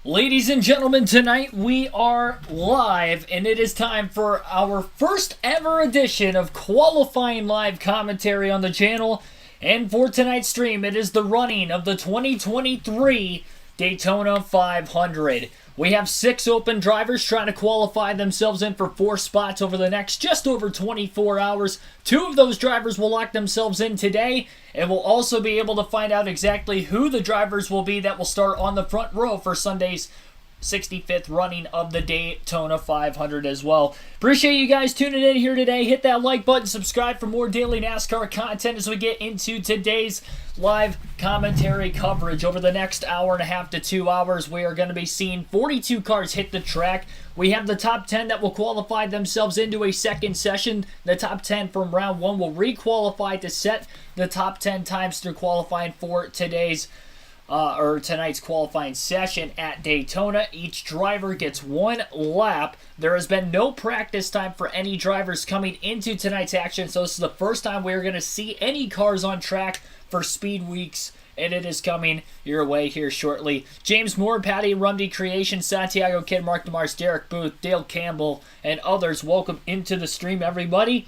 Ladies and gentlemen, tonight we are live, and it is time for our first ever edition of qualifying live commentary on the channel. And for tonight's stream, it is the running of the 2023 Daytona 500. We have 6 open drivers trying to qualify themselves in for 4 spots over the next just over 24 hours. 2 of those drivers will lock themselves in today, and we'll also be able to find out exactly who the drivers will be that will start on the front row for Sunday's 65th running of the Daytona 500 as well. Appreciate you guys tuning in here today. Hit that like button, subscribe for more daily NASCAR content as we get into today's live commentary coverage. Over the next hour and a half to 2 hours, we are going to be seeing 42 cars hit the track. We have the top 10 that will qualify themselves into a second session. The top 10 from round 1 will re-qualify to set the top 10 times through qualifying for tonight's qualifying session at Daytona. Each driver gets 1 lap. There has been no practice time for any drivers coming into tonight's action, so this is the first time we're going to see any cars on track for Speed Weeks, and it is coming your way here shortly. James Moore, Patty Rundy Creation, Santiago Kid, Mark DeMars, Derek Booth, Dale Campbell, and others, welcome into the stream, everybody.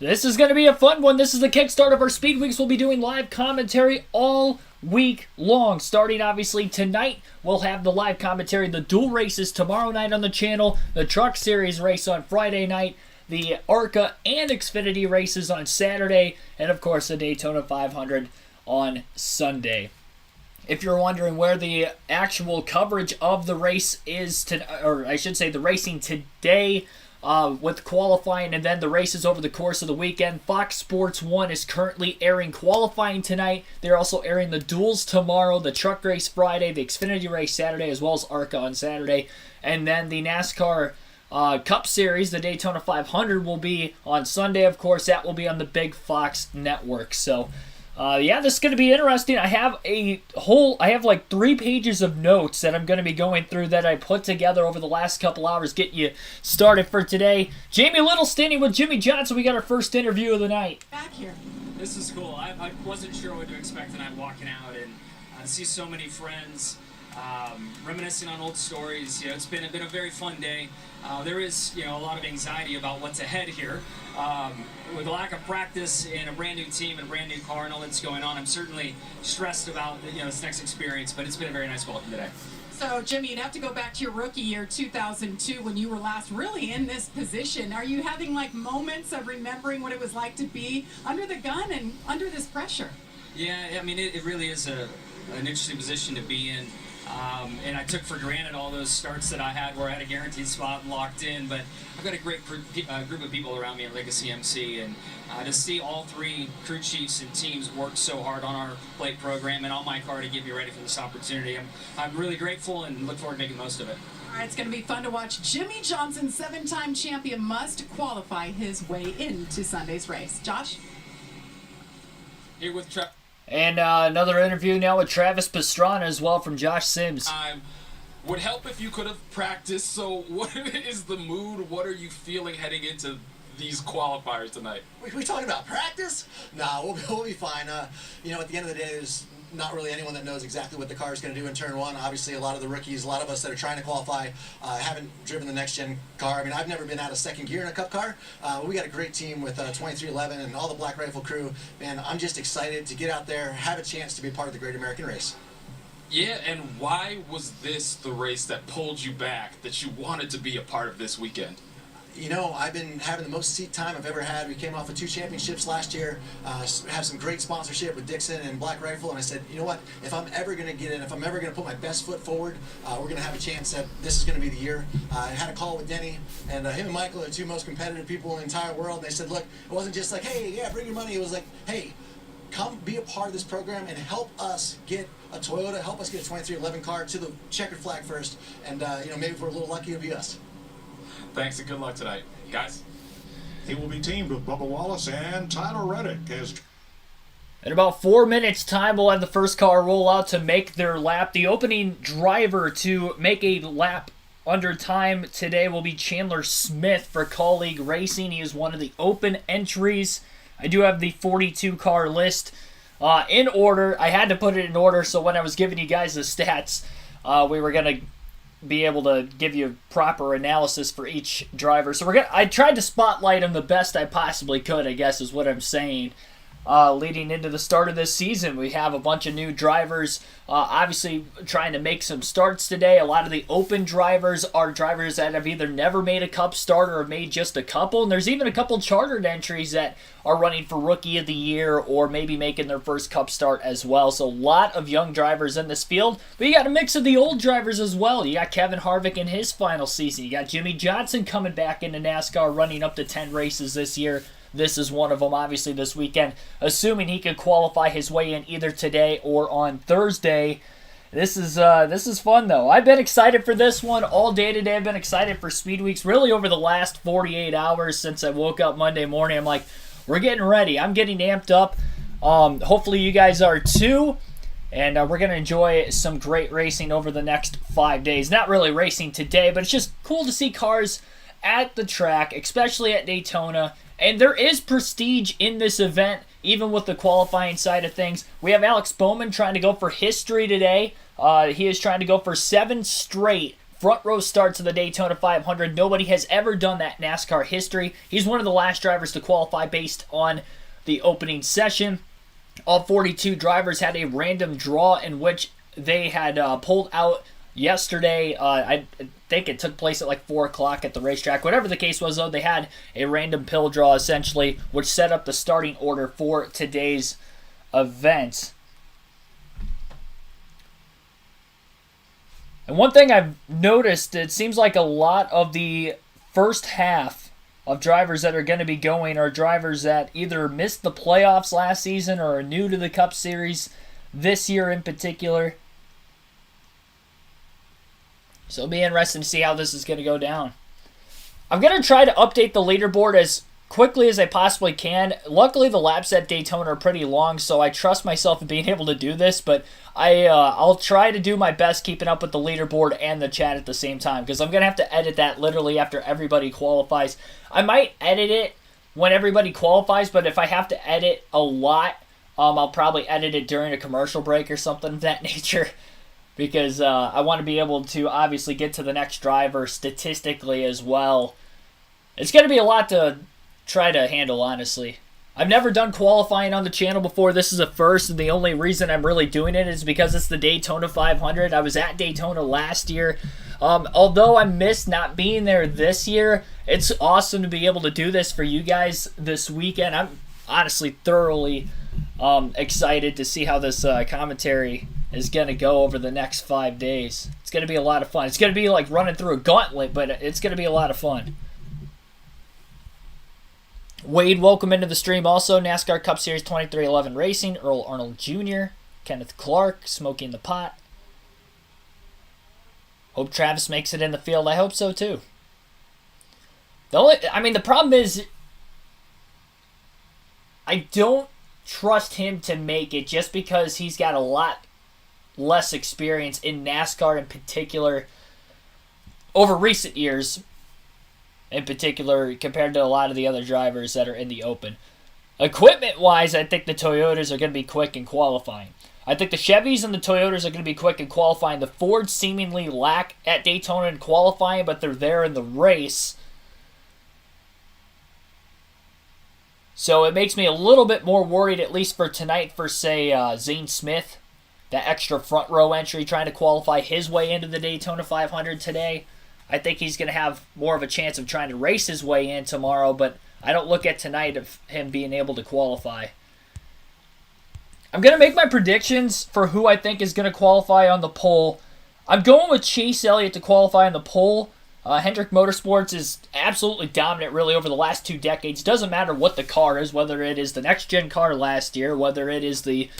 This is going to be a fun one. This is the kickstart of our Speed Weeks. We'll be doing live commentary all week long. Starting obviously tonight, we'll have the live commentary, the dual races tomorrow night on the channel, the Truck Series race on Friday night, the ARCA and Xfinity races on Saturday, and of course the Daytona 500 on Sunday. If you're wondering where the actual coverage of the race is, or I should say the racing today, with qualifying and then the races over the course of the weekend, Fox Sports 1 is currently airing qualifying tonight. They're also airing the duels tomorrow, the truck race Friday, the Xfinity race Saturday, as well as ARCA on Saturday. And then the NASCAR Cup Series, the Daytona 500, will be on Sunday, of course. That will be on the big Fox network. So yeah, this is going to be interesting. I have like 3 pages of notes that I'm going to be going through that I put together over the last couple hours, getting you started for today. Jamie Little standing with Jimmy Johnson. We got our first interview of the night. Back here. This is cool. I wasn't sure what to expect tonight walking out, and I see so many friends reminiscing on old stories. You know, it's been a very fun day. There is, a lot of anxiety about what's ahead here. With the lack of practice and a brand new team and a brand new car and all that's going on, I'm certainly stressed about this next experience, but it's been a very nice welcome today. So, Jimmy, you'd have to go back to your rookie year, 2002, when you were last really in this position. Are you having, moments of remembering what it was like to be under the gun and under this pressure? Yeah, I mean, it really is an interesting position to be in. And I took for granted all those starts that I had where I had a guaranteed spot locked in, but I've got a great group of people around me at Legacy MC, and to see all 3 crew chiefs and teams work so hard on our plate program and on my car to get me ready for this opportunity, I'm really grateful and look forward to making the most of it. All right, it's going to be fun to watch. Jimmy Johnson, 7-time champion, must qualify his way into Sunday's race. Josh? Here with Travis. And another interview now with Travis Pastrana as well from Josh Sims. Would help if you could have practiced. So what is the mood? What are you feeling heading into these qualifiers tonight? We talking about practice? No, we'll be fine. At the end of the day, there's not really anyone that knows exactly what the car is going to do in turn 1. Obviously, a lot of the rookies, a lot of us that are trying to qualify, haven't driven the next-gen car. I mean, I've never been out of second gear in a Cup car. We got a great team with 2311 and all the Black Rifle crew. Man, I'm just excited to get out there, have a chance to be part of the Great American Race. Yeah, and why was this the race that pulled you back, that you wanted to be a part of this weekend? I've been having the most seat time I've ever had. We came off of 2 championships last year, have some great sponsorship with Dixon and Black Rifle, and I said, you know what, if I'm ever going to get in, if I'm ever going to put my best foot forward, we're going to have a chance that this is going to be the year. I had a call with Denny, and him and Michael are the 2 most competitive people in the entire world, and they said, look, it wasn't just like, hey, yeah, bring your money. It was like, hey, come be a part of this program and help us get a Toyota, help us get a 2311 car to the checkered flag first, and maybe if we're a little lucky, it'll be us. Thanks and good luck tonight. Guys? He will be teamed with Bubba Wallace and Tyler Reddick. In about 4 minutes' time, we'll have the first car roll out to make their lap. The opening driver to make a lap under time today will be Chandler Smith for Colleague Racing. He is one of the open entries. I do have the 42 car list in order. I had to put it in order, so when I was giving you guys the stats, we were going to be able to give you proper analysis for each driver. So I tried to spotlight them the best I possibly could, I guess is what I'm saying. Leading into the start of this season, we have a bunch of new drivers, obviously trying to make some starts today. A lot of the open drivers are drivers that have either never made a Cup start or made just a couple, and there's even a couple chartered entries that are running for Rookie of the Year or maybe making their first Cup start as well. So a lot of young drivers in this field, but you got a mix of the old drivers as well. You got Kevin Harvick in his final season. You got Jimmy Johnson coming back into NASCAR, running up to 10 races this year. This is one of them, obviously, this weekend, assuming he can qualify his way in either today or on Thursday. This is fun, though. I've been excited for this one all day today. I've been excited for Speed Weeks really over the last 48 hours since I woke up Monday morning. I'm like, we're getting ready. I'm getting amped up. Hopefully you guys are too. And we're going to enjoy some great racing over the next 5 days. Not really racing today, but it's just cool to see cars at the track, especially at Daytona. And there is prestige in this event, even with the qualifying side of things. We have Alex Bowman trying to go for history today. He is trying to go for 7 straight front row starts of the Daytona 500. Nobody has ever done that in NASCAR history. He's one of the last drivers to qualify based on the opening session. All 42 drivers had a random draw in which they had pulled out yesterday. I think it took place at like 4 o'clock at the racetrack. Whatever the case was, though, they had a random pill draw, essentially, which set up the starting order for today's event. And one thing I've noticed, it seems like a lot of the first half of drivers that are going to be going are drivers that either missed the playoffs last season or are new to the Cup Series this year in particular. So it'll be interesting to see how this is going to go down. I'm going to try to update the leaderboard as quickly as I possibly can. Luckily, the laps at Daytona are pretty long, so I trust myself in being able to do this, but I'll try to do my best keeping up with the leaderboard and the chat at the same time, because I'm going to have to edit that literally after everybody qualifies. I might edit it when everybody qualifies, but if I have to edit a lot, I'll probably edit it during a commercial break or something of that nature. Because I want to be able to obviously get to the next driver statistically as well. It's going to be a lot to try to handle, honestly. I've never done qualifying on the channel before. This is a first, and the only reason I'm really doing it is because it's the Daytona 500. I was at Daytona last year. Although I missed not being there this year, it's awesome to be able to do this for you guys this weekend. I'm honestly thoroughly excited to see how this commentary is going to go over the next 5 days. It's going to be a lot of fun. It's going to be like running through a gauntlet, but it's going to be a lot of fun. Wade, welcome into the stream. Also, NASCAR Cup Series 2311 Racing, Earl Arnold Jr., Kenneth Clark, Smoking the Pot. Hope Travis makes it in the field. I hope so, too. The problem is, I don't trust him to make it just because he's got a lot less experience in NASCAR in particular over recent years, in particular compared to a lot of the other drivers that are in the open. Equipment wise, I think the Toyotas are going to be quick in qualifying. I think the Chevys and the Toyotas are going to be quick in qualifying. The Fords seemingly lack at Daytona in qualifying, but they're there in the race. So it makes me a little bit more worried, at least for tonight, for, say, Zane Smith. That extra front row entry trying to qualify his way into the Daytona 500 today. I think he's going to have more of a chance of trying to race his way in tomorrow, but I don't look at tonight of him being able to qualify. I'm going to make my predictions for who I think is going to qualify on the pole. I'm going with Chase Elliott to qualify on the pole. Hendrick Motorsports is absolutely dominant really over the last 2 decades. Doesn't matter what the car is, whether it is the next-gen car last year, whether it is the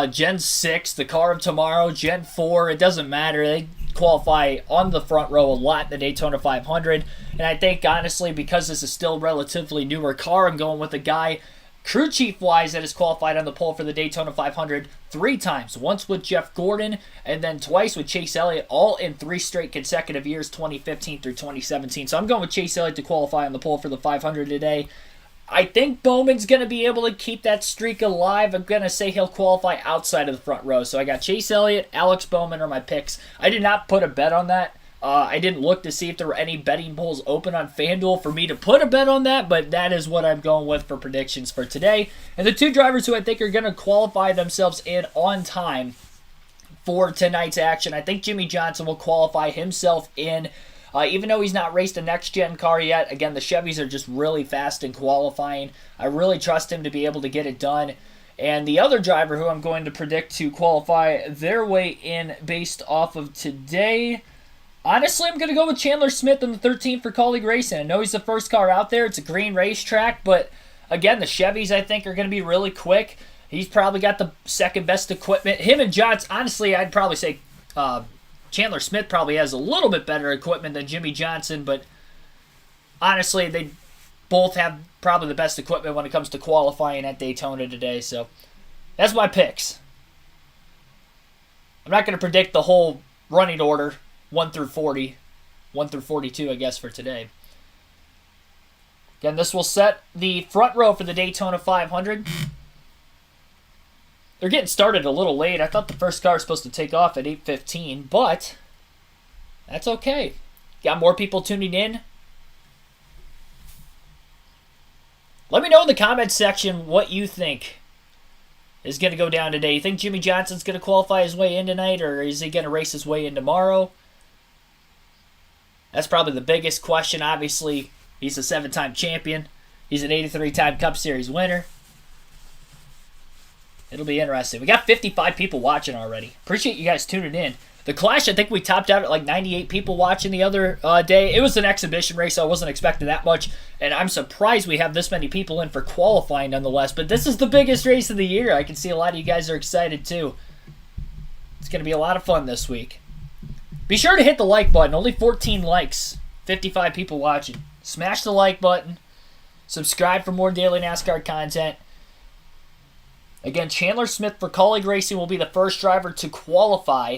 Gen 6, the car of tomorrow, Gen 4, it doesn't matter. They qualify on the front row a lot in the Daytona 500. And I think, honestly, because this is still a relatively newer car, I'm going with a guy, crew chief-wise, that has qualified on the pole for the Daytona 500 3 times. Once with Jeff Gordon, and then twice with Chase Elliott, all in 3 straight consecutive years, 2015 through 2017. So I'm going with Chase Elliott to qualify on the pole for the 500 today. I think Bowman's going to be able to keep that streak alive. I'm going to say he'll qualify outside of the front row. So I got Chase Elliott, Alex Bowman are my picks. I did not put a bet on that. I didn't look to see if there were any betting pools open on FanDuel for me to put a bet on that, but that is what I'm going with for predictions for today. And the two drivers who I think are going to qualify themselves in on time for tonight's action, I think Jimmy Johnson will qualify himself in. Even though he's not raced a next-gen car yet, again, the Chevys are just really fast in qualifying. I really trust him to be able to get it done. And the other driver who I'm going to predict to qualify their way in based off of today, honestly, I'm going to go with Chandler Smith in the 13 for Colleague Racing. I know he's the first car out there. It's a green racetrack, but again, the Chevys, I think, are going to be really quick. He's probably got the second-best equipment. Him and Johnson, honestly, I'd probably say Chandler Smith probably has a little bit better equipment than Jimmy Johnson, but honestly, they both have probably the best equipment when it comes to qualifying at Daytona today. So that's my picks. I'm not going to predict the whole running order, 1 through 40, 1 through 42, I guess, for today. Again, this will set the front row for the Daytona 500. They're getting started a little late. I thought the first car was supposed to take off at 8:15, but that's okay. Got more people tuning in. Let me know in the comments section what you think is going to go down today. You think Jimmy Johnson's going to qualify his way in tonight, or is he going to race his way in tomorrow? That's probably the biggest question. Obviously, he's a 7-time champion. He's an 83-time Cup Series winner. It'll be interesting. We got 55 people watching already. Appreciate you guys tuning in. The Clash, I think we topped out at like 98 people watching the other day. It was an exhibition race, so I wasn't expecting that much. And I'm surprised we have this many people in for qualifying nonetheless. But this is the biggest race of the year. I can see a lot of you guys are excited too. It's going to be a lot of fun this week. Be sure to hit the like button. Only 14 likes. 55 people watching. Smash the like button. Subscribe for more daily NASCAR content. Again, Chandler Smith for Colleague Racing will be the first driver to qualify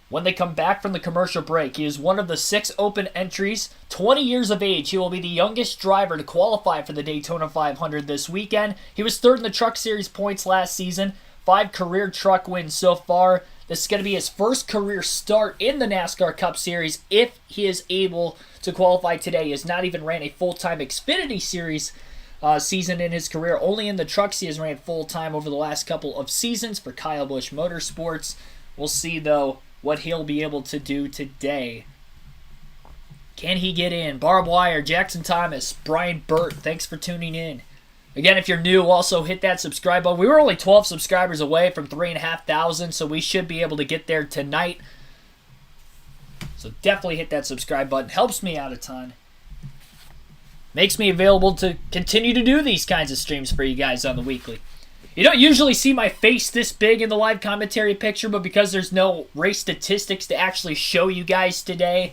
when they come back from the commercial break. He is one of the 6 open entries. 20 years of age, he will be the youngest driver to qualify for the Daytona 500 this weekend. He was third in the Truck Series points last season. 5 career truck wins so far. This is going to be his first career start in the NASCAR Cup Series if he is able to qualify today. He has not even ran a full-time Xfinity Series season in his career. Only in the trucks he has ran full-time over the last couple of seasons for Kyle Busch Motorsports. We'll see, though, what he'll be able to do today. Can he get in? Barbed Wire, Jackson Thomas, Brian Burt, thanks for tuning in. Again, if you're new, also hit that subscribe button. We were only 12 subscribers away from 3,500, so we should be able to get there tonight. So definitely hit that subscribe button. Helps me out a ton. Makes me available to continue to do these kinds of streams for you guys on the weekly. You don't usually see my face this big in the live commentary picture, but because there's no race statistics to actually show you guys today,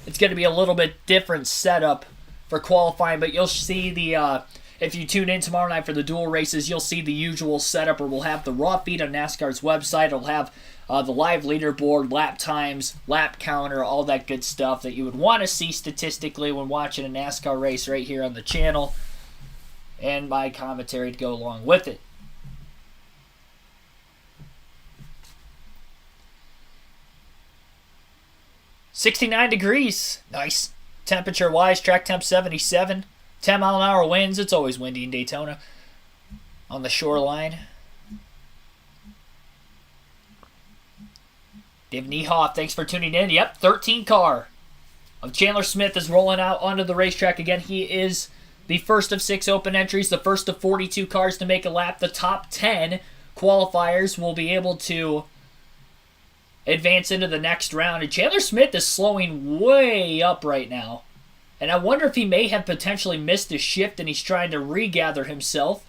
it's going to be a little bit different setup for qualifying. But you'll see the, if you tune in tomorrow night for the dual races, you'll see the usual setup where we'll have the raw feed on NASCAR's website. It'll have the live leaderboard, lap times, lap counter, all that good stuff that you would want to see statistically when watching a NASCAR race right here on the channel, and my commentary to go along with it. "69 degrees. Nice. Temperature-wise, track temp 77. 10-mile-an-hour winds. It's always windy in Daytona on the shoreline. David Niehoff, thanks for tuning in. Yep, 13 car of Chandler Smith is rolling out onto the racetrack. Again, he is the first of 6 open entries, the first of 42 cars to make a lap. The top 10 qualifiers will be able to advance into the next round. And Chandler Smith is slowing way up right now. And I wonder if he may have potentially missed a shift and he's trying to regather himself.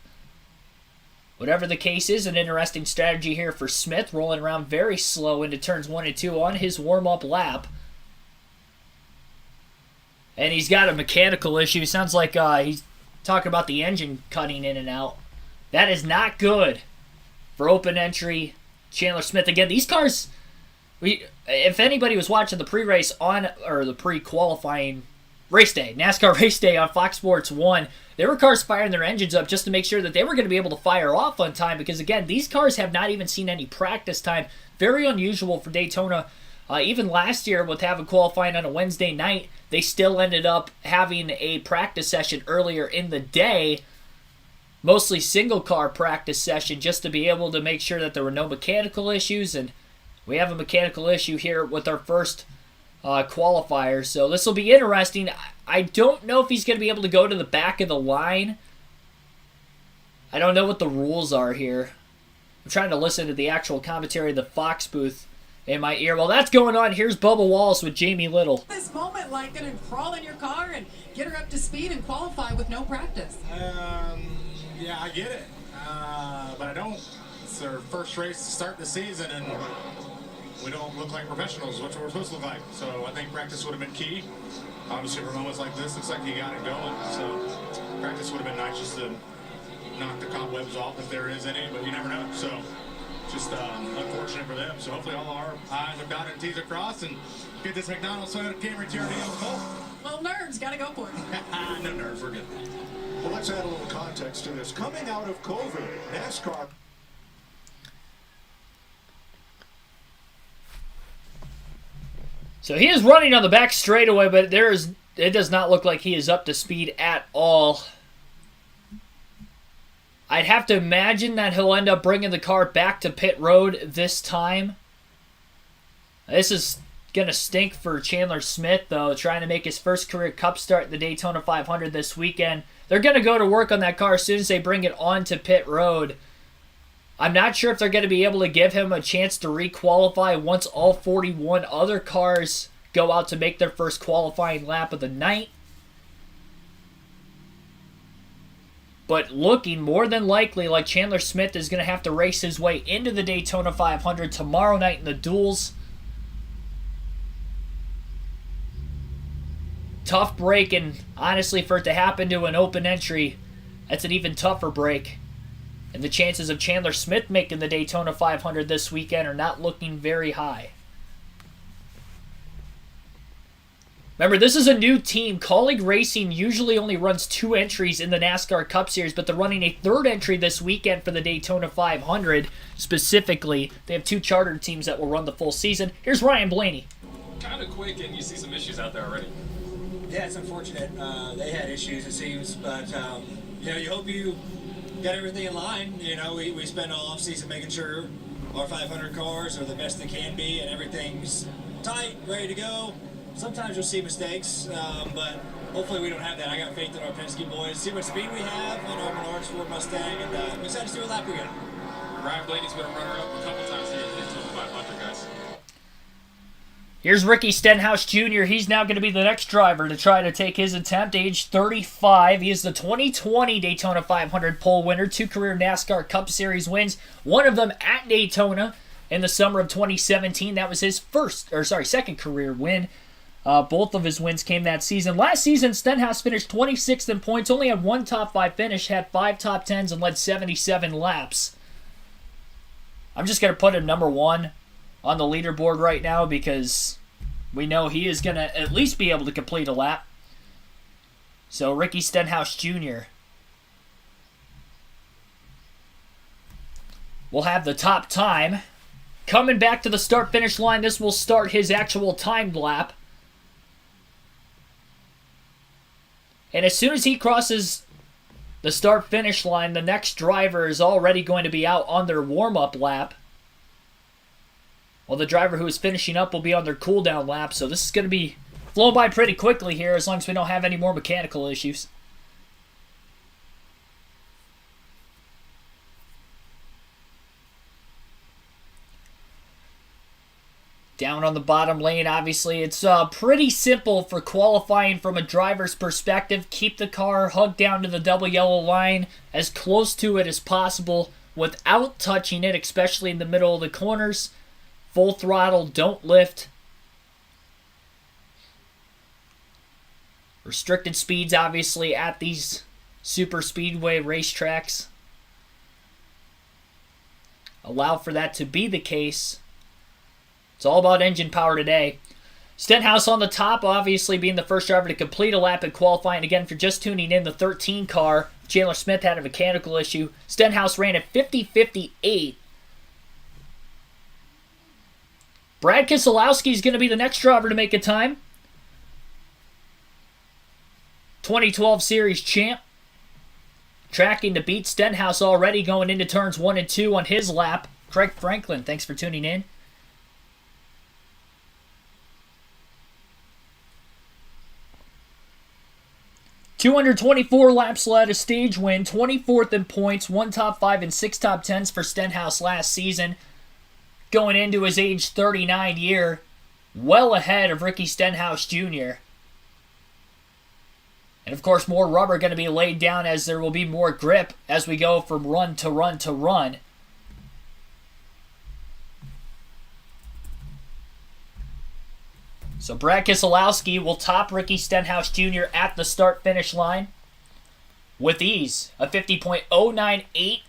Whatever the case is, an interesting strategy here for Smith, rolling around very slow into turns 1 and 2 on his warm-up lap. And he's got a mechanical issue. Sounds like he's talking about the engine cutting in and out. That is not good for open entry Chandler Smith. Again, these cars, if anybody was watching the pre-race or the pre-qualifying race day, NASCAR race day on Fox Sports 1. There were cars firing their engines up just to make sure that they were going to be able to fire off on time because, again, these cars have not even seen any practice time. Very unusual for Daytona. Even last year with having qualifying on a Wednesday night, they still ended up having a practice session earlier in the day, mostly single car practice session just to be able to make sure that there were no mechanical issues, and we have a mechanical issue here with our first qualifier, so this will be interesting. I don't know if he's going to be able to go to the back of the line. I don't know what the rules are here. I'm trying to listen to the actual commentary of the Fox booth in my ear. While that's going on, here's Bubba Wallace with Jamie Little. This moment like going to crawl in your car and get her up to speed and qualify with no practice. Yeah, I get it. But I don't. It's their first race to start the season, and we don't look like professionals, which we're supposed to look like. So I think practice would have been key. Obviously, for moments like this, looks like he got it going. So practice would have been nice just to knock the cobwebs off if there is any, but you never know. So just unfortunate for them. So hopefully all our I's are dotted and T's are crossed and get this McDonald's camera to the Colt. Well, nerves, got to go for it. No nerves, we're good. Well, let's add a little context to this. Coming out of COVID, NASCAR. So he is running on the back straightaway, but it does not look like he is up to speed at all. I'd have to imagine that he'll end up bringing the car back to pit road this time. This is going to stink for Chandler Smith, though, trying to make his first career Cup start at the Daytona 500 this weekend. They're going to go to work on that car as soon as they bring it onto pit road. I'm not sure if they're going to be able to give him a chance to re-qualify once all 41 other cars go out to make their first qualifying lap of the night. But looking more than likely like Chandler Smith is going to have to race his way into the Daytona 500 tomorrow night in the duels. Tough break, and honestly, for it to happen to an open entry, that's an even tougher break. And the chances of Chandler Smith making the Daytona 500 this weekend are not looking very high. Remember, this is a new team. Colleague Racing usually only runs 2 entries in the NASCAR Cup Series, but they're running a 3rd entry this weekend for the Daytona 500 specifically. They have 2 charter teams that will run the full season. Here's Ryan Blaney. Kind of quick, and you see some issues out there already. Yeah, it's unfortunate. They had issues, it seems, but you hope you got everything in line. We spend all off season making sure our 500 cars are the best they can be, and everything's tight, ready to go. Sometimes you'll see mistakes, but hopefully we don't have that. I got faith in our Penske boys. See what speed we have in our Menards Ford Mustang, and I'm excited to see what lap we got. Ryan Blaney's been a runner-up a couple times here in the Daytona 500, guys. Here's Ricky Stenhouse Jr. He's now going to be the next driver to try to take his attempt. Age 35. He is the 2020 Daytona 500 pole winner. 2 career NASCAR Cup Series wins. One of them at Daytona in the summer of 2017. That was his second career win. Both of his wins came that season. Last season, Stenhouse finished 26th in points. Only had 1 top 5 finish. Had 5 top 10s and led 77 laps. I'm just going to put him number 1 on the leaderboard right now because we know he is going to at least be able to complete a lap. So Ricky Stenhouse Jr. will have the top time. Coming back to the start-finish line, this will start his actual timed lap. And as soon as he crosses the start-finish line, the next driver is already going to be out on their warm-up lap. Well, the driver who is finishing up will be on their cool-down lap, so this is going to be flown by pretty quickly here as long as we don't have any more mechanical issues. Down on the bottom lane, obviously, it's pretty simple for qualifying from a driver's perspective. Keep the car hugged down to the double yellow line as close to it as possible without touching it, especially in the middle of the corners. Full throttle, don't lift. Restricted speeds, obviously, at these super speedway racetracks allow for that to be the case. It's all about engine power today. Stenhouse on the top, obviously being the first driver to complete a lap in qualifying. Again, if you're just tuning in, the 13 car, Chandler Smith had a mechanical issue. Stenhouse ran at 50.58. Brad Keselowski is going to be the next driver to make a time. 2012 Series champ. Tracking to beat Stenhouse already going into turns 1 and 2 on his lap. Craig Franklin, thanks for tuning in. .224 laps led, a stage win, 24th in points, 1 top 5 and 6 top 10s for Stenhouse last season. Going into his age 39 year, well ahead of Ricky Stenhouse Jr. And of course, more rubber going to be laid down as there will be more grip as we go from run to run to run. So Brad Keselowski will top Ricky Stenhouse Jr. at the start-finish line with ease. A 50.098,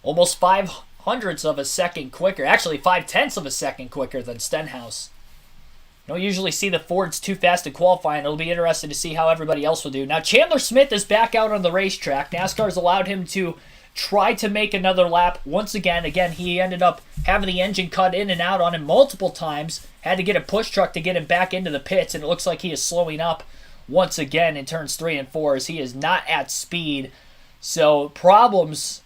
almost 5/100ths of a second quicker. Actually, 5/10ths of a second quicker than Stenhouse. You don't usually see the Fords too fast to qualify, and it'll be interesting to see how everybody else will do. Now, Chandler Smith is back out on the racetrack. NASCAR's allowed him to try to make another lap once again. Again, he ended up having the engine cut in and out on him multiple times. Had to get a push truck to get him back into the pits, and it looks like he is slowing up once again in turns 3 and 4 as he is not at speed. So, problems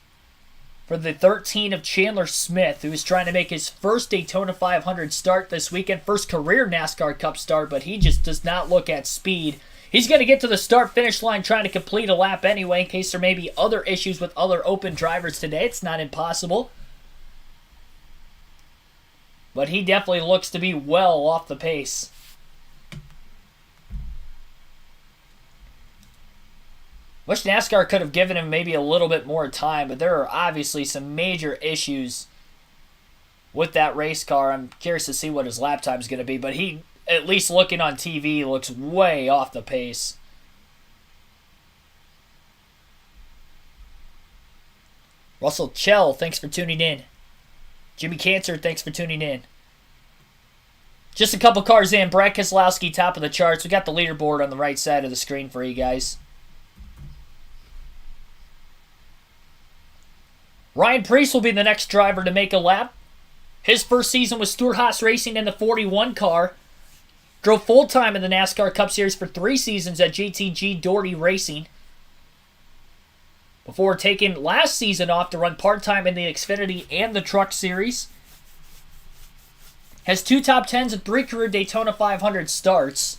for the 13 of Chandler Smith, who is trying to make his first Daytona 500 start this weekend, first career NASCAR Cup start, but he just does not look at speed. He's going to get to the start-finish line trying to complete a lap anyway in case there may be other issues with other open drivers today. It's not impossible. But he definitely looks to be well off the pace. Wish NASCAR could have given him maybe a little bit more time, but there are obviously some major issues with that race car. I'm curious to see what his lap time is going to be, but he, at least looking on TV, looks way off the pace. Russell Chell, thanks for tuning in. Jimmy Cancer, thanks for tuning in. Just a couple cars in. Brad Keselowski, top of the charts. We got the leaderboard on the right side of the screen for you guys. Ryan Preece will be the next driver to make a lap. His first season was Stewart-Haas Racing in the 41 car. Drove full-time in the NASCAR Cup Series for 3 seasons at JTG Doherty Racing, before taking last season off to run part-time in the Xfinity and the Truck Series. Has 2 top 10s and 3 career Daytona 500 starts.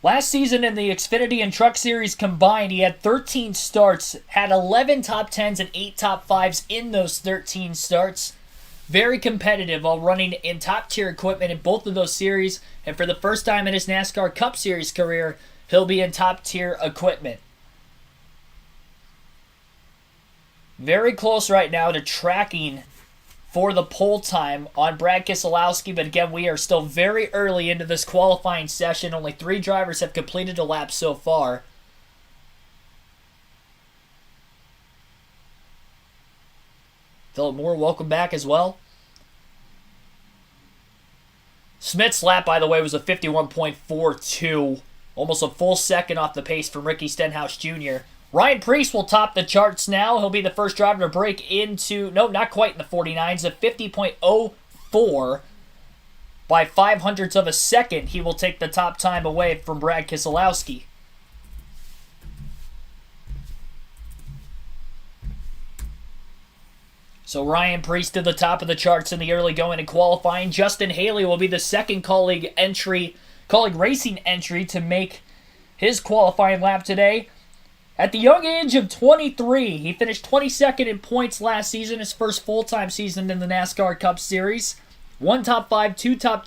Last season in the Xfinity and Truck Series combined, he had 13 starts, had 11 top 10s and 8 top 5s in those 13 starts. Very competitive while running in top-tier equipment in both of those series, and for the first time in his NASCAR Cup Series career, he'll be in top-tier equipment. Very close right now to tracking for the pole time on Brad Keselowski, but again, we are still very early into this qualifying session. Only 3 drivers have completed a lap so far. Philip Moore, welcome back as well. Smith's lap, by the way, was a 51.42. Almost a full second off the pace from Ricky Stenhouse Jr. Ryan Preece will top the charts now. He'll be the first driver to break into, no, not quite in the 49s, a 50.04. By 5/100ths of a second, he will take the top time away from Brad Keselowski. So Ryan Preece to the top of the charts in the early going and qualifying. Justin Haley will be the second Colleague Racing entry to make his qualifying lap today. At the young age of 23, he finished 22nd in points last season, his first full-time season in the NASCAR Cup Series. 1 top 5, 3 top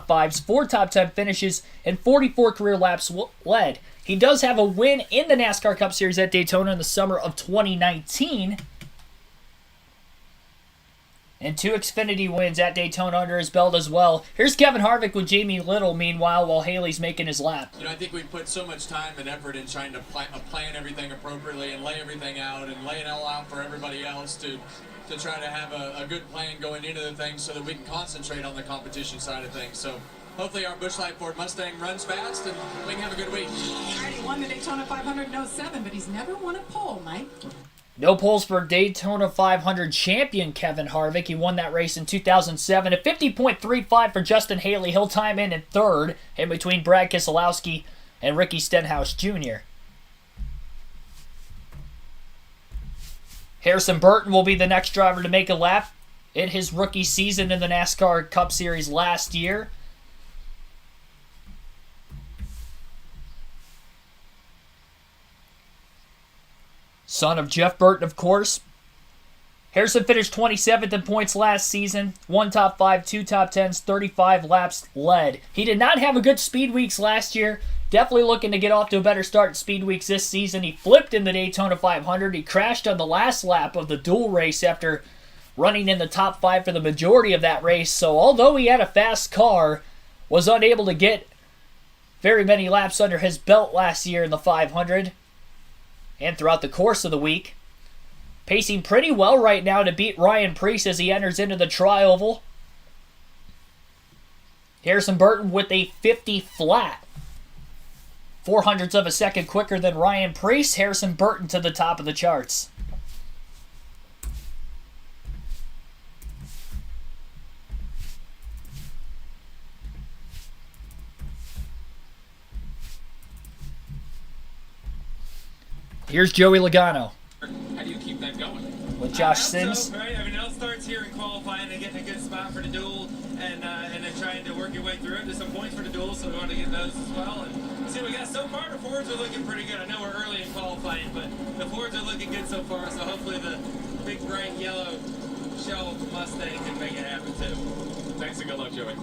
5s, 4 top 10 finishes, and 44 career laps led. He does have a win in the NASCAR Cup Series at Daytona in the summer of 2019. and 2 Xfinity wins at Daytona under his belt as well. Here's Kevin Harvick with Jamie Little, meanwhile, while Haley's making his lap. I think we put so much time and effort in trying to plan everything appropriately and lay everything out and lay it all out for everybody else to try to have a good plan going into the thing so that we can concentrate on the competition side of things. So hopefully our Busch Light Ford Mustang runs fast and we can have a good week. All right, he won the Daytona 500 in 07, but he's never won a pole, Mike. No poles for Daytona 500 champion Kevin Harvick. He won that race in 2007. A 50.35 for Justin Haley. He'll time in third, in between Brad Keselowski and Ricky Stenhouse Jr. Harrison Burton will be the next driver to make a lap in his rookie season in the NASCAR Cup Series last year. Son of Jeff Burton, of course. Harrison finished 27th in points last season. 1 top 5, 2 top 10s, 35 laps led. He did not have a good speed weeks last year. Definitely looking to get off to a better start in speed weeks this season. He flipped in the Daytona 500. He crashed on the last lap of the dual race after running in the top 5 for the majority of that race. So although he had a fast car, was unable to get very many laps under his belt last year in the 500 and throughout the course of the week. Pacing pretty well right now to beat Ryan Preece as he enters into the Tri-Oval. Harrison Burton with a 50 flat. 0.04 of a second quicker than Ryan Preece. Harrison Burton to the top of the charts. Here's Joey Logano. How do you keep that going? With Josh I hope Sims. so, right? I mean, it all starts here in qualifying and getting a good spot for the duel, and then trying to work your way through it. There's some points for the duel, so we want to get those as well. And see, we got so far the Fords are looking pretty good. I know we're early in qualifying, but the Fords are looking good so far. So hopefully the big bright yellow shell Mustang can make it happen too. Thanks and good luck, Joey.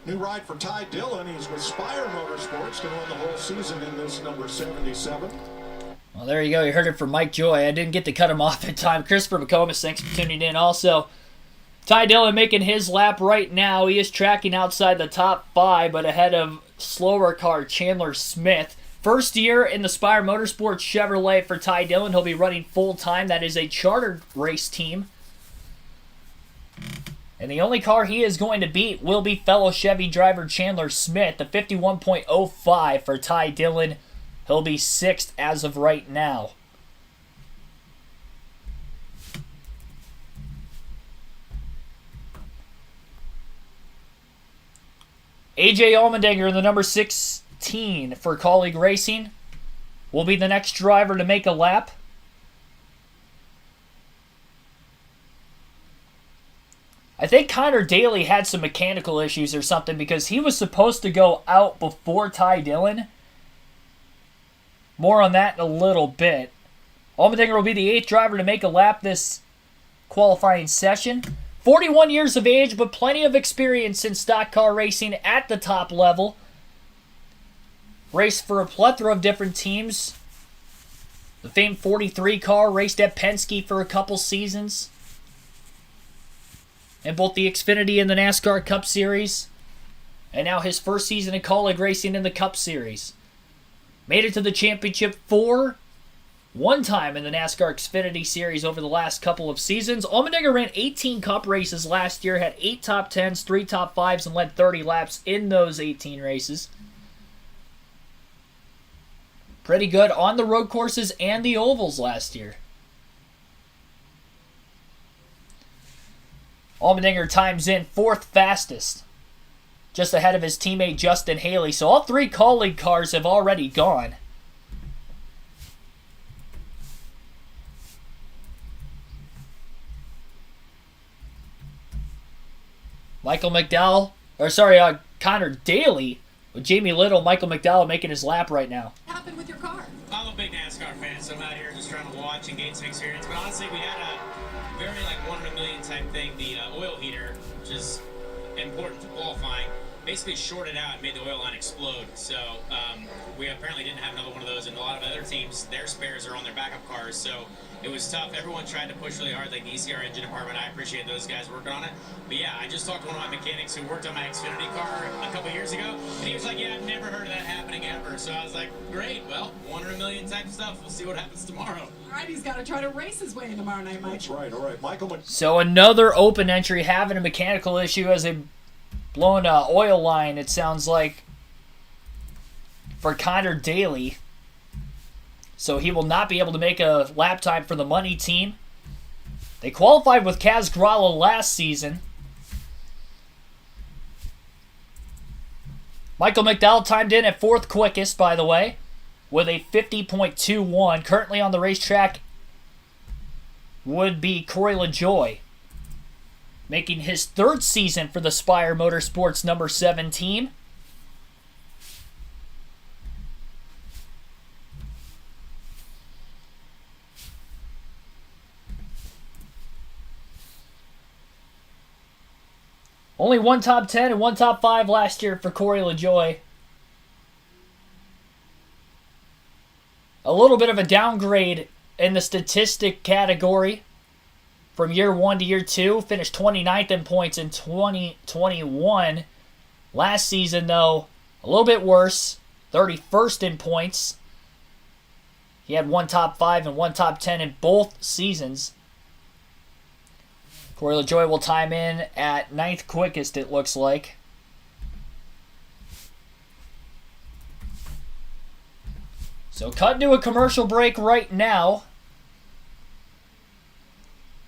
New ride for Ty Dillon. He's with Spire Motorsports. Going to run the whole season in this number 77. Well, there you go. You heard it from Mike Joy. I didn't get to cut him off in time. Christopher McComas, thanks for tuning in. Also, Ty Dillon making his lap right now. He is tracking outside the top 5, but ahead of slower car Chandler Smith. First year in the Spire Motorsports Chevrolet for Ty Dillon. He'll be running full-time. That is a chartered race team. And the only car he is going to beat will be fellow Chevy driver Chandler Smith. The 51.05 for Ty Dillon. He'll be 6th as of right now. AJ Allmendinger in the number 16 for Colleague Racing will be the next driver to make a lap. I think Connor Daly had some mechanical issues or something because he was supposed to go out before Ty Dillon. More on that in a little bit. Allmendinger will be the 8th driver to make a lap this qualifying session. 41 years of age, but plenty of experience in stock car racing at the top level. Raced for a plethora of different teams. The famed 43 car raced at Penske for a couple seasons. In both the Xfinity and the NASCAR Cup Series. And now his first season in Colleague Racing in the Cup Series. Made it to the championship one time in the NASCAR Xfinity Series over the last couple of seasons. Allmendinger ran 18 Cup races last year, had 8 top 10s, 3 top 5s, and led 30 laps in those 18 races. Pretty good on the road courses and the ovals last year. Allmendinger times in 4th fastest, just ahead of his teammate Justin Haley. So all 3 Colleague cars have already gone. Connor Daly with Jamie Little. Michael McDowell making his lap right now. What happened with your car? I'm a big NASCAR fan, so I'm out here just trying to watch and gain some experience. But honestly, we had a very 1 in a million type thing, the oil heater, which is important for qualifying. basically shorted out and made the oil line explode. So we apparently didn't have another one of those, and a lot of other teams, their spares are on their backup cars. So it was tough. Everyone tried to push really hard, like the ECR engine department. I appreciate those guys working on it. But yeah, I just talked to one of my mechanics who worked on my Xfinity car a couple years ago, and he was like, yeah, I've never heard of that happening ever. So I was like, great, well, 1 in a million type stuff. We'll see what happens tomorrow. All right, he's got to try to race his way in tomorrow night, Mike. That's right. All right, Michael. So another open entry having a mechanical issue as they blown an oil line, it sounds like, for Connor Daly. So he will not be able to make a lap time for the money team. They qualified with Kaz Gralla last season. Michael McDowell timed in at 4th quickest, by the way, with a 50.21. Currently on the racetrack would be Corey LaJoie, making his 3rd season for the Spire Motorsports number 7 team. Only 1 top 10 and 1 top 5 last year for Corey LaJoie. A little bit of a downgrade in the statistic category from year 1 to year 2. Finished 29th in points in 2021. Last season, though, a little bit worse. 31st in points. He had 1 top 5 and 1 top 10 in both seasons. Corey LaJoie will time in at 9th quickest, it looks like. So cut to a commercial break right now,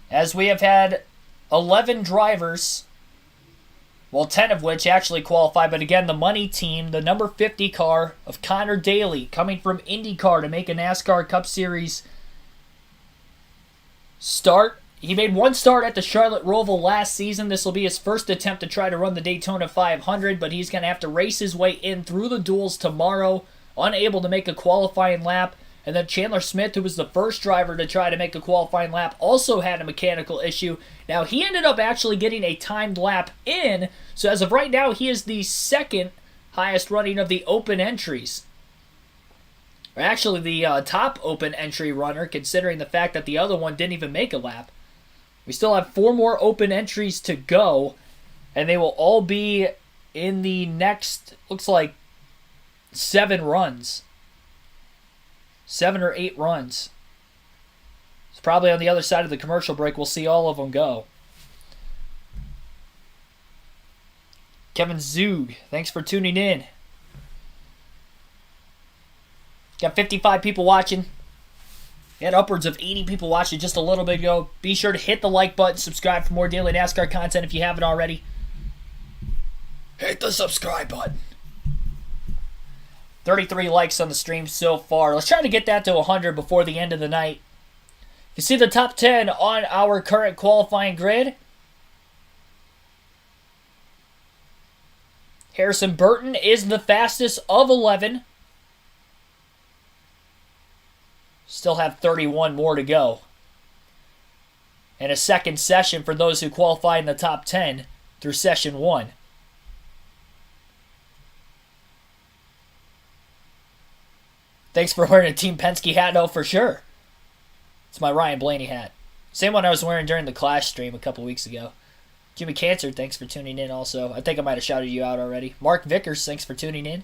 as we have had 11 drivers, well, 10 of which actually qualify, but again, the money team, the number 50 car of Connor Daly, coming from IndyCar to make a NASCAR Cup Series start. He made 1 start at the Charlotte Roval last season. This will be his first attempt to try to run the Daytona 500, but he's going to have to race his way in through the duels tomorrow, unable to make a qualifying lap. And then Chandler Smith, who was the first driver to try to make a qualifying lap, also had a mechanical issue. Now, he ended up actually getting a timed lap in, so as of right now, he is the 2nd highest running of the open entries. Or actually, the top open entry runner, considering the fact that the other one didn't even make a lap. We still have 4 more open entries to go, and they will all be in the next, looks like, 7 runs. 7 or 8 runs. It's probably on the other side of the commercial break. We'll see all of them go. Kevin Zug, thanks for tuning in. Got 55 people watching. We had upwards of 80 people watching just a little bit ago. Be sure to hit the like button, subscribe for more daily NASCAR content if you haven't already. Hit the subscribe button. 33 likes on the stream so far. Let's try to get that to 100 before the end of the night. You see the top 10 on our current qualifying grid. Harrison Burton is the fastest of 11. Still have 31 more to go. And a second session for those who qualify in the top 10 through session 1. Thanks for wearing a Team Penske hat, though, for sure. It's my Ryan Blaney hat. Same one I was wearing during the Clash stream a couple weeks ago. Jimmy Cancer, thanks for tuning in also. I think I might have shouted you out already. Mark Vickers, thanks for tuning in.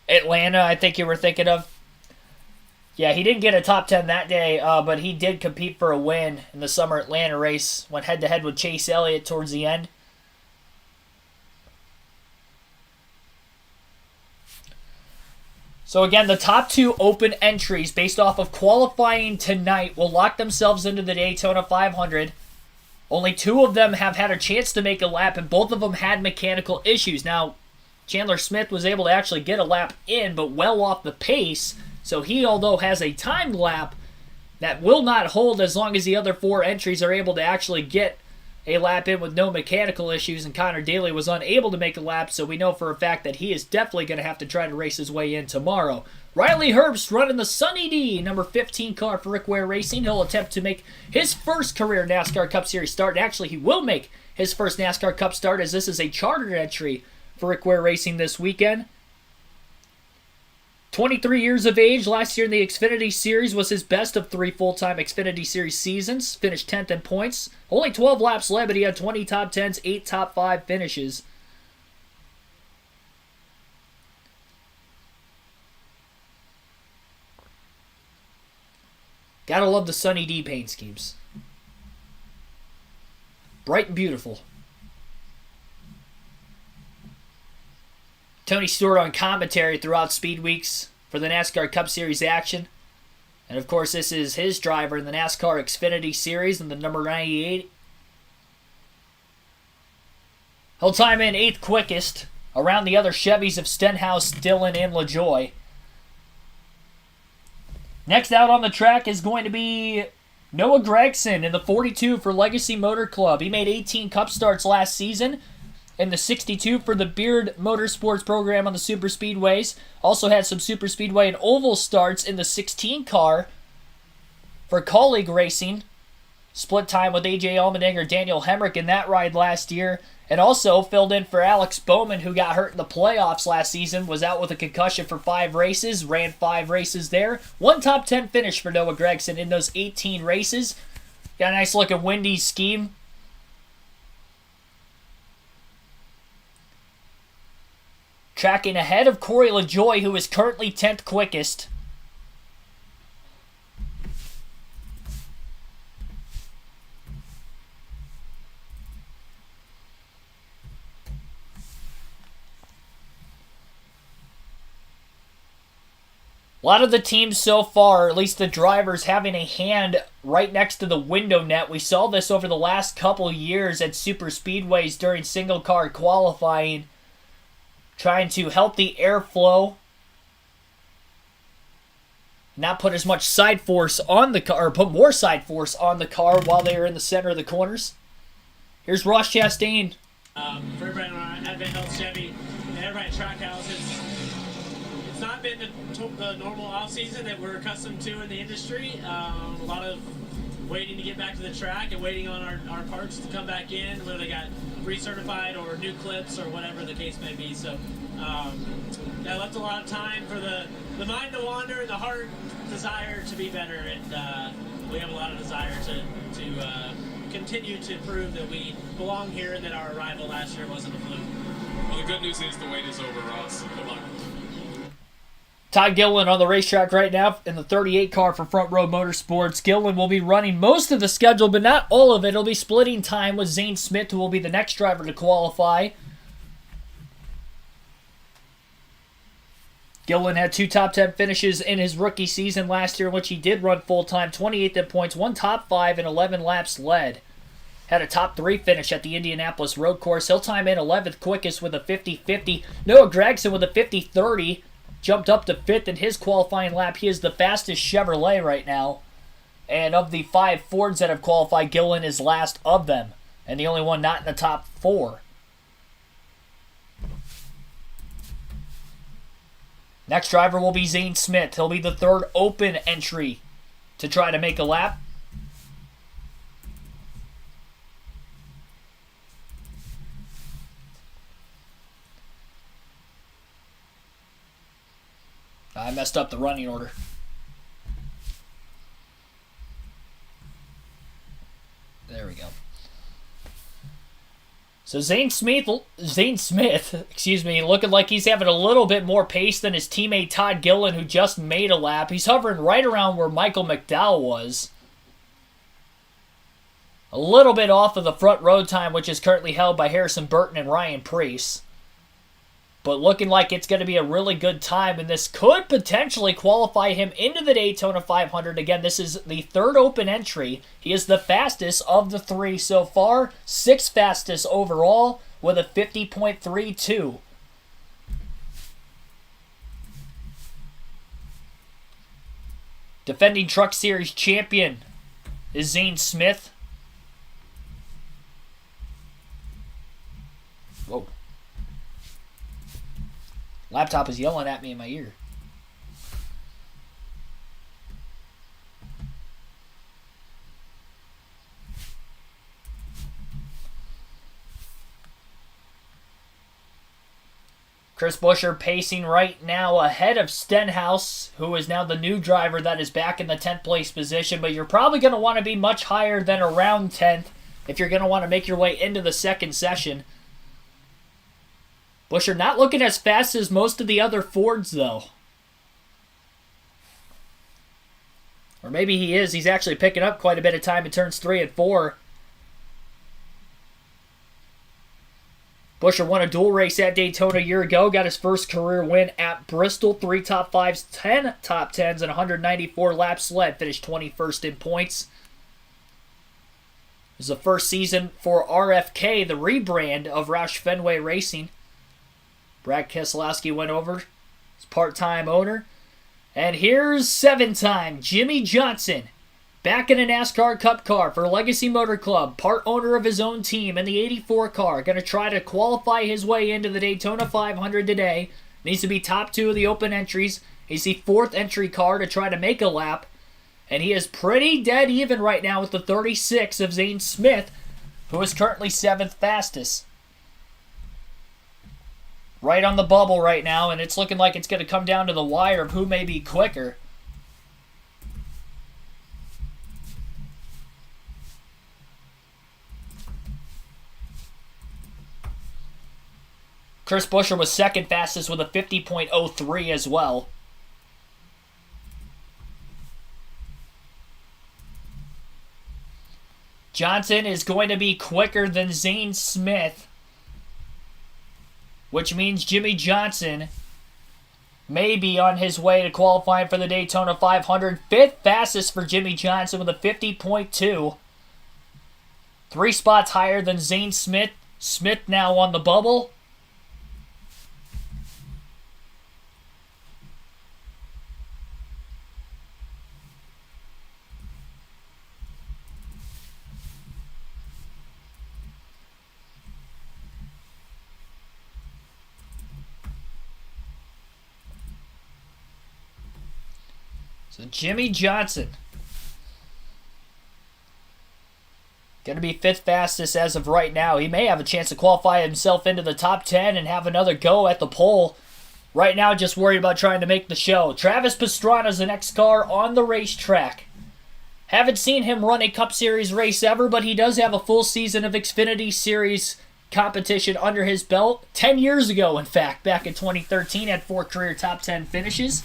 Atlanta, I think you were thinking of. Yeah, he didn't get a top 10 that day, but he did compete for a win in the summer Atlanta race. Went head-to-head with Chase Elliott towards the end. So again, the top 2 open entries based off of qualifying tonight will lock themselves into the Daytona 500. Only 2 of them have had a chance to make a lap, and both of them had mechanical issues. Now, Chandler Smith was able to actually get a lap in, but well off the pace. So he, although has a timed lap, that will not hold as long as the other 4 entries are able to actually get a lap in with no mechanical issues, and Connor Daly was unable to make a lap, so we know for a fact that he is definitely going to have to try to race his way in tomorrow. Riley Herbst running the Sunny D, number 15 car for Rick Ware Racing. He'll attempt to make his first career NASCAR Cup Series start. And actually, he will make his first NASCAR Cup start, as this is a chartered entry for Rick Ware Racing this weekend. 23 years of age, last year in the Xfinity Series was his best of 3 full-time Xfinity Series seasons. Finished 10th in points. Only 12 laps led, but he had 20 top 10s, 8 top 5 finishes. Gotta love the Sunny D paint schemes. Bright and beautiful. Tony Stewart on commentary throughout Speed Weeks for the NASCAR Cup Series action. And of course, this is his driver in the NASCAR Xfinity Series in the number 98. He'll time in 8th quickest around the other Chevys of Stenhouse, Dillon, and LaJoie. Next out on the track is going to be Noah Gragson in the 42 for Legacy Motor Club. He made 18 Cup starts last season in the 62 for the Beard Motorsports program on the Super Speedways. Also had some Super Speedway and Oval starts in the 16 car for Colleague Racing. Split time with AJ Allmendinger, Daniel Hemrick in that ride last year. And also filled in for Alex Bowman, who got hurt in the playoffs last season, was out with a concussion for 5 races, ran 5 races there. 1 top 10 finish for Noah Gragson in those 18 races. Got a nice looking windy scheme. Tracking ahead of Corey LaJoie, who is currently 10th quickest. A lot of the teams so far, at least the drivers, having a hand right next to the window net. We saw this over the last couple years at super speedways during single car qualifying, trying to help the airflow, not put as much side force on the car, or put more side force on the car while they are in the center of the corners. Here's Ross Chastain. For everybody on our Advent Health Chevy and everybody at Trackhouse, it's not been the normal off season that we're accustomed to in the industry. A lot of waiting to get back to the track and waiting on our parts to come back in, whether they got recertified or new clips or whatever the case may be. So that left a lot of time for the mind to wander and the heart desire to be better. And we have a lot of desire to continue to prove that we belong here and that our arrival last year wasn't a fluke. Well, the good news is the wait is over, Ross. Good luck. Todd Gilliland on the racetrack right now in the 38 car for Front Row Motorsports. Gilliland will be running most of the schedule, but not all of it. He'll be splitting time with Zane Smith, who will be the next driver to qualify. Gilliland had 2 top 10 finishes in his rookie season last year, in which he did run full-time, 28th in points, 1 top 5, and 11 laps led. Had a top 3 finish at the Indianapolis Road Course. He'll time in 11th quickest with a 50-50. Noah Gragson with a 50-30. Jumped up to 5th in his qualifying lap. He is the fastest Chevrolet right now. And of the 5 Fords that have qualified, Gilliland is last of them. And the only one not in the top 4. Next driver will be Zane Smith. He'll be the 3rd open entry to try to make a lap. I messed up the running order. There we go. So Zane Smith, looking like he's having a little bit more pace than his teammate Todd Gilliland, who just made a lap. He's hovering right around where Michael McDowell was. A little bit off of the front road time, which is currently held by Harrison Burton and Ryan Preece. But looking like it's going to be a really good time, and this could potentially qualify him into the Daytona 500. Again, this is the 3rd open entry. He is the fastest of the 3 so far, 6th fastest overall with a 50.32. Defending Truck Series champion is Zane Smith. Whoa. Laptop is yelling at me in my ear. Chris Buescher pacing right now ahead of Stenhouse, who is now the new driver that is back in the 10th place position. But you're probably going to want to be much higher than around 10th if you're going to want to make your way into the second session. Buescher not looking as fast as most of the other Fords, though. Or maybe he is. He's actually picking up quite a bit of time in turns 3 and 4. Buescher won a dual race at Daytona a year ago, got his first career win at Bristol, 3 top 5s, 10 top 10s, and 194 laps led, finished 21st in points. It was the first season for RFK, the rebrand of Roush Fenway Racing. Brad Keselowski went over as part-time owner. And here's 7-time Jimmy Johnson, back in a NASCAR Cup car for Legacy Motor Club, part owner of his own team in the 84 car. Going to try to qualify his way into the Daytona 500 today. Needs to be top 2 of the open entries. He's the 4th entry car to try to make a lap. And he is pretty dead even right now with the 36 of Zane Smith, who is currently 7th fastest. Right on the bubble right now, and it's looking like it's going to come down to the wire of who may be quicker. Chris Buescher was 2nd fastest with a 50.03 as well. Johnson is going to be quicker than Zane Smith, which means Jimmy Johnson may be on his way to qualifying for the Daytona 500. 5th fastest for Jimmy Johnson with a 50.2. 3 spots higher than Zane Smith. Smith now on the bubble. So Jimmy Johnson going to be 5th fastest as of right now. He may have a chance to qualify himself into the top 10 and have another go at the pole. Right now, just worried about trying to make the show. Travis Pastrana is the next car on the racetrack. Haven't seen him run a Cup Series race ever, but he does have a full season of Xfinity Series competition under his belt. 10 years ago, in fact, back in 2013, had 4 career top 10 finishes.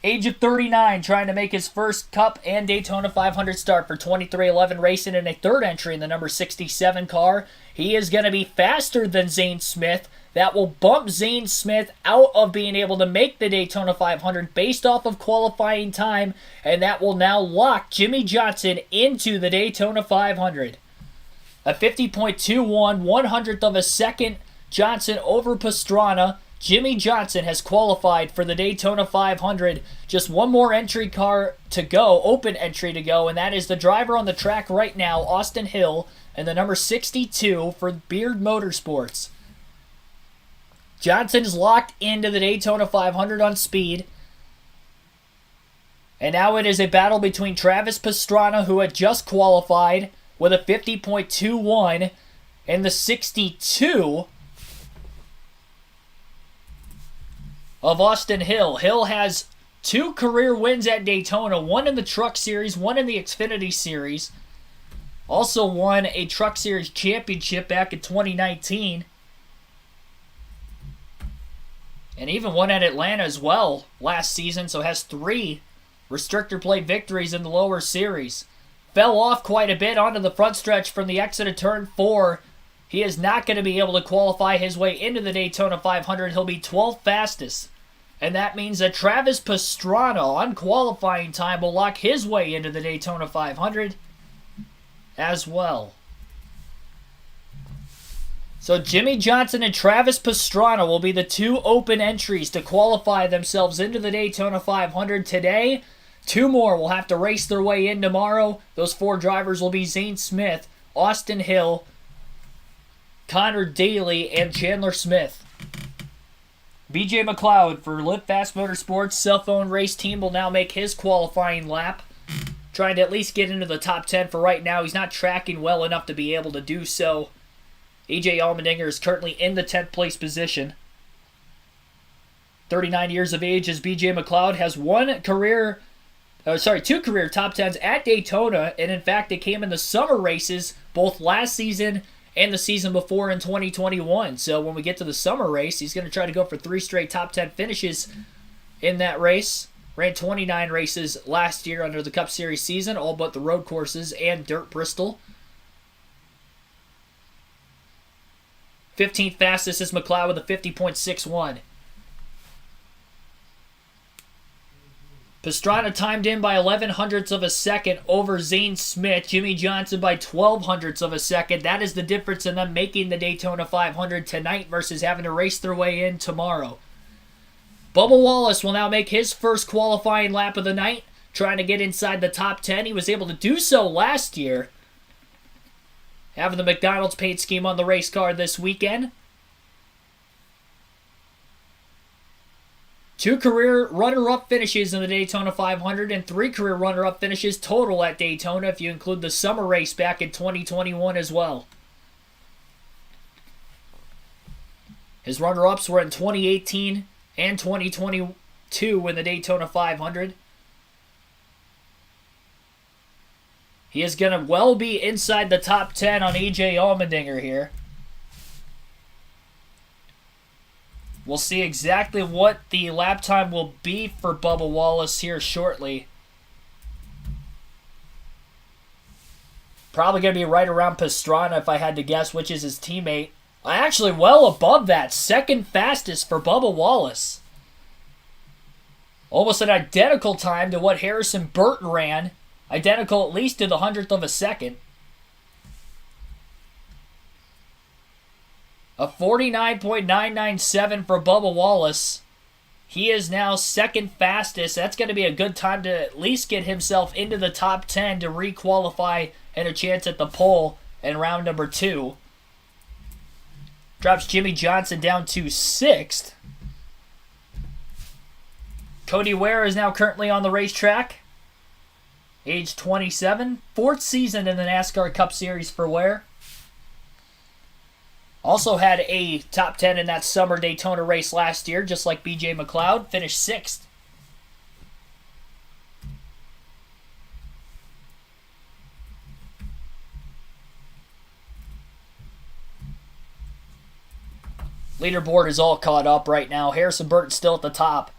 Age of 39, trying to make his first Cup and Daytona 500 start for 23XI Racing in a 3rd entry in the number 67 car. He is going to be faster than Zane Smith. That will bump Zane Smith out of being able to make the Daytona 500 based off of qualifying time, and that will now lock Jimmy Johnson into the Daytona 500. A 50.21, 100th of a second Johnson over Pastrana. Jimmy Johnson has qualified for the Daytona 500. Just one more entry car to go, open entry to go, and that is the driver on the track right now, Austin Hill, and the number 62 for Beard Motorsports. Johnson is locked into the Daytona 500 on speed. And now it is a battle between Travis Pastrana, who had just qualified with a 50.21, and the 62 of Austin Hill. Hill has 2 career wins at Daytona, 1 in the Truck Series, 1 in the Xfinity Series. Also won a Truck Series championship back in 2019. And even won at Atlanta as well last season, so has 3 restrictor plate victories in the lower series. Fell off quite a bit onto the front stretch from the exit of turn 4. He is not going to be able to qualify his way into the Daytona 500. He'll be 12th fastest. And that means that Travis Pastrana on qualifying time will lock his way into the Daytona 500 as well. So Jimmy Johnson and Travis Pastrana will be the 2 open entries to qualify themselves into the Daytona 500 today. 2 more will have to race their way in tomorrow. Those 4 drivers will be Zane Smith, Austin Hill, Connor Daly, and Chandler Smith. BJ McLeod for Live Fast Motorsports cell phone race team will now make his qualifying lap. Trying to at least get into the top 10 for right now. He's not tracking well enough to be able to do so. AJ Allmendinger is currently in the 10th place position. 39 years of age as BJ McLeod has two career top 10s at Daytona, and in fact it came in the summer races both last season and the season before in 2021. So when we get to the summer race, he's going to try to go for 3 straight top 10 finishes in that race. Ran 29 races last year under the Cup Series season, all but the road courses and Dirt Bristol. 15th fastest is McLeod with a 50.61. Pastrana timed in by 11 hundredths of a second over Zane Smith. Jimmy Johnson by 12 hundredths of a second. That is the difference in them making the Daytona 500 tonight versus having to race their way in tomorrow. Bubba Wallace will now make his first qualifying lap of the night, trying to get inside the top 10. He was able to do so last year, having the McDonald's paint scheme on the race car this weekend. 2 career runner-up finishes in the Daytona 500 and 3 career runner-up finishes total at Daytona if you include the summer race back in 2021 as well. His runner-ups were in 2018 and 2022 in the Daytona 500. He is going to well be inside the top 10 on AJ Allmendinger here. We'll see exactly what the lap time will be for Bubba Wallace here shortly. Probably going to be right around Pastrana if I had to guess, which is his teammate. Actually, well above that. Second fastest for Bubba Wallace. Almost an identical time to what Harrison Burton ran. Identical at least to the 100th of a second. A 49.997 for Bubba Wallace. He is now second fastest. That's going to be a good time to at least get himself into the top 10 to re-qualify and a chance at the pole in round number 2. Drops Jimmy Johnson down to 6th. Cody Ware is now currently on the racetrack. Age 27. 4th season in the NASCAR Cup Series for Ware. Also had a top 10 in that summer Daytona race last year, just like BJ McLeod. Finished 6th. Leaderboard is all caught up right now. Harrison Burton still at the top.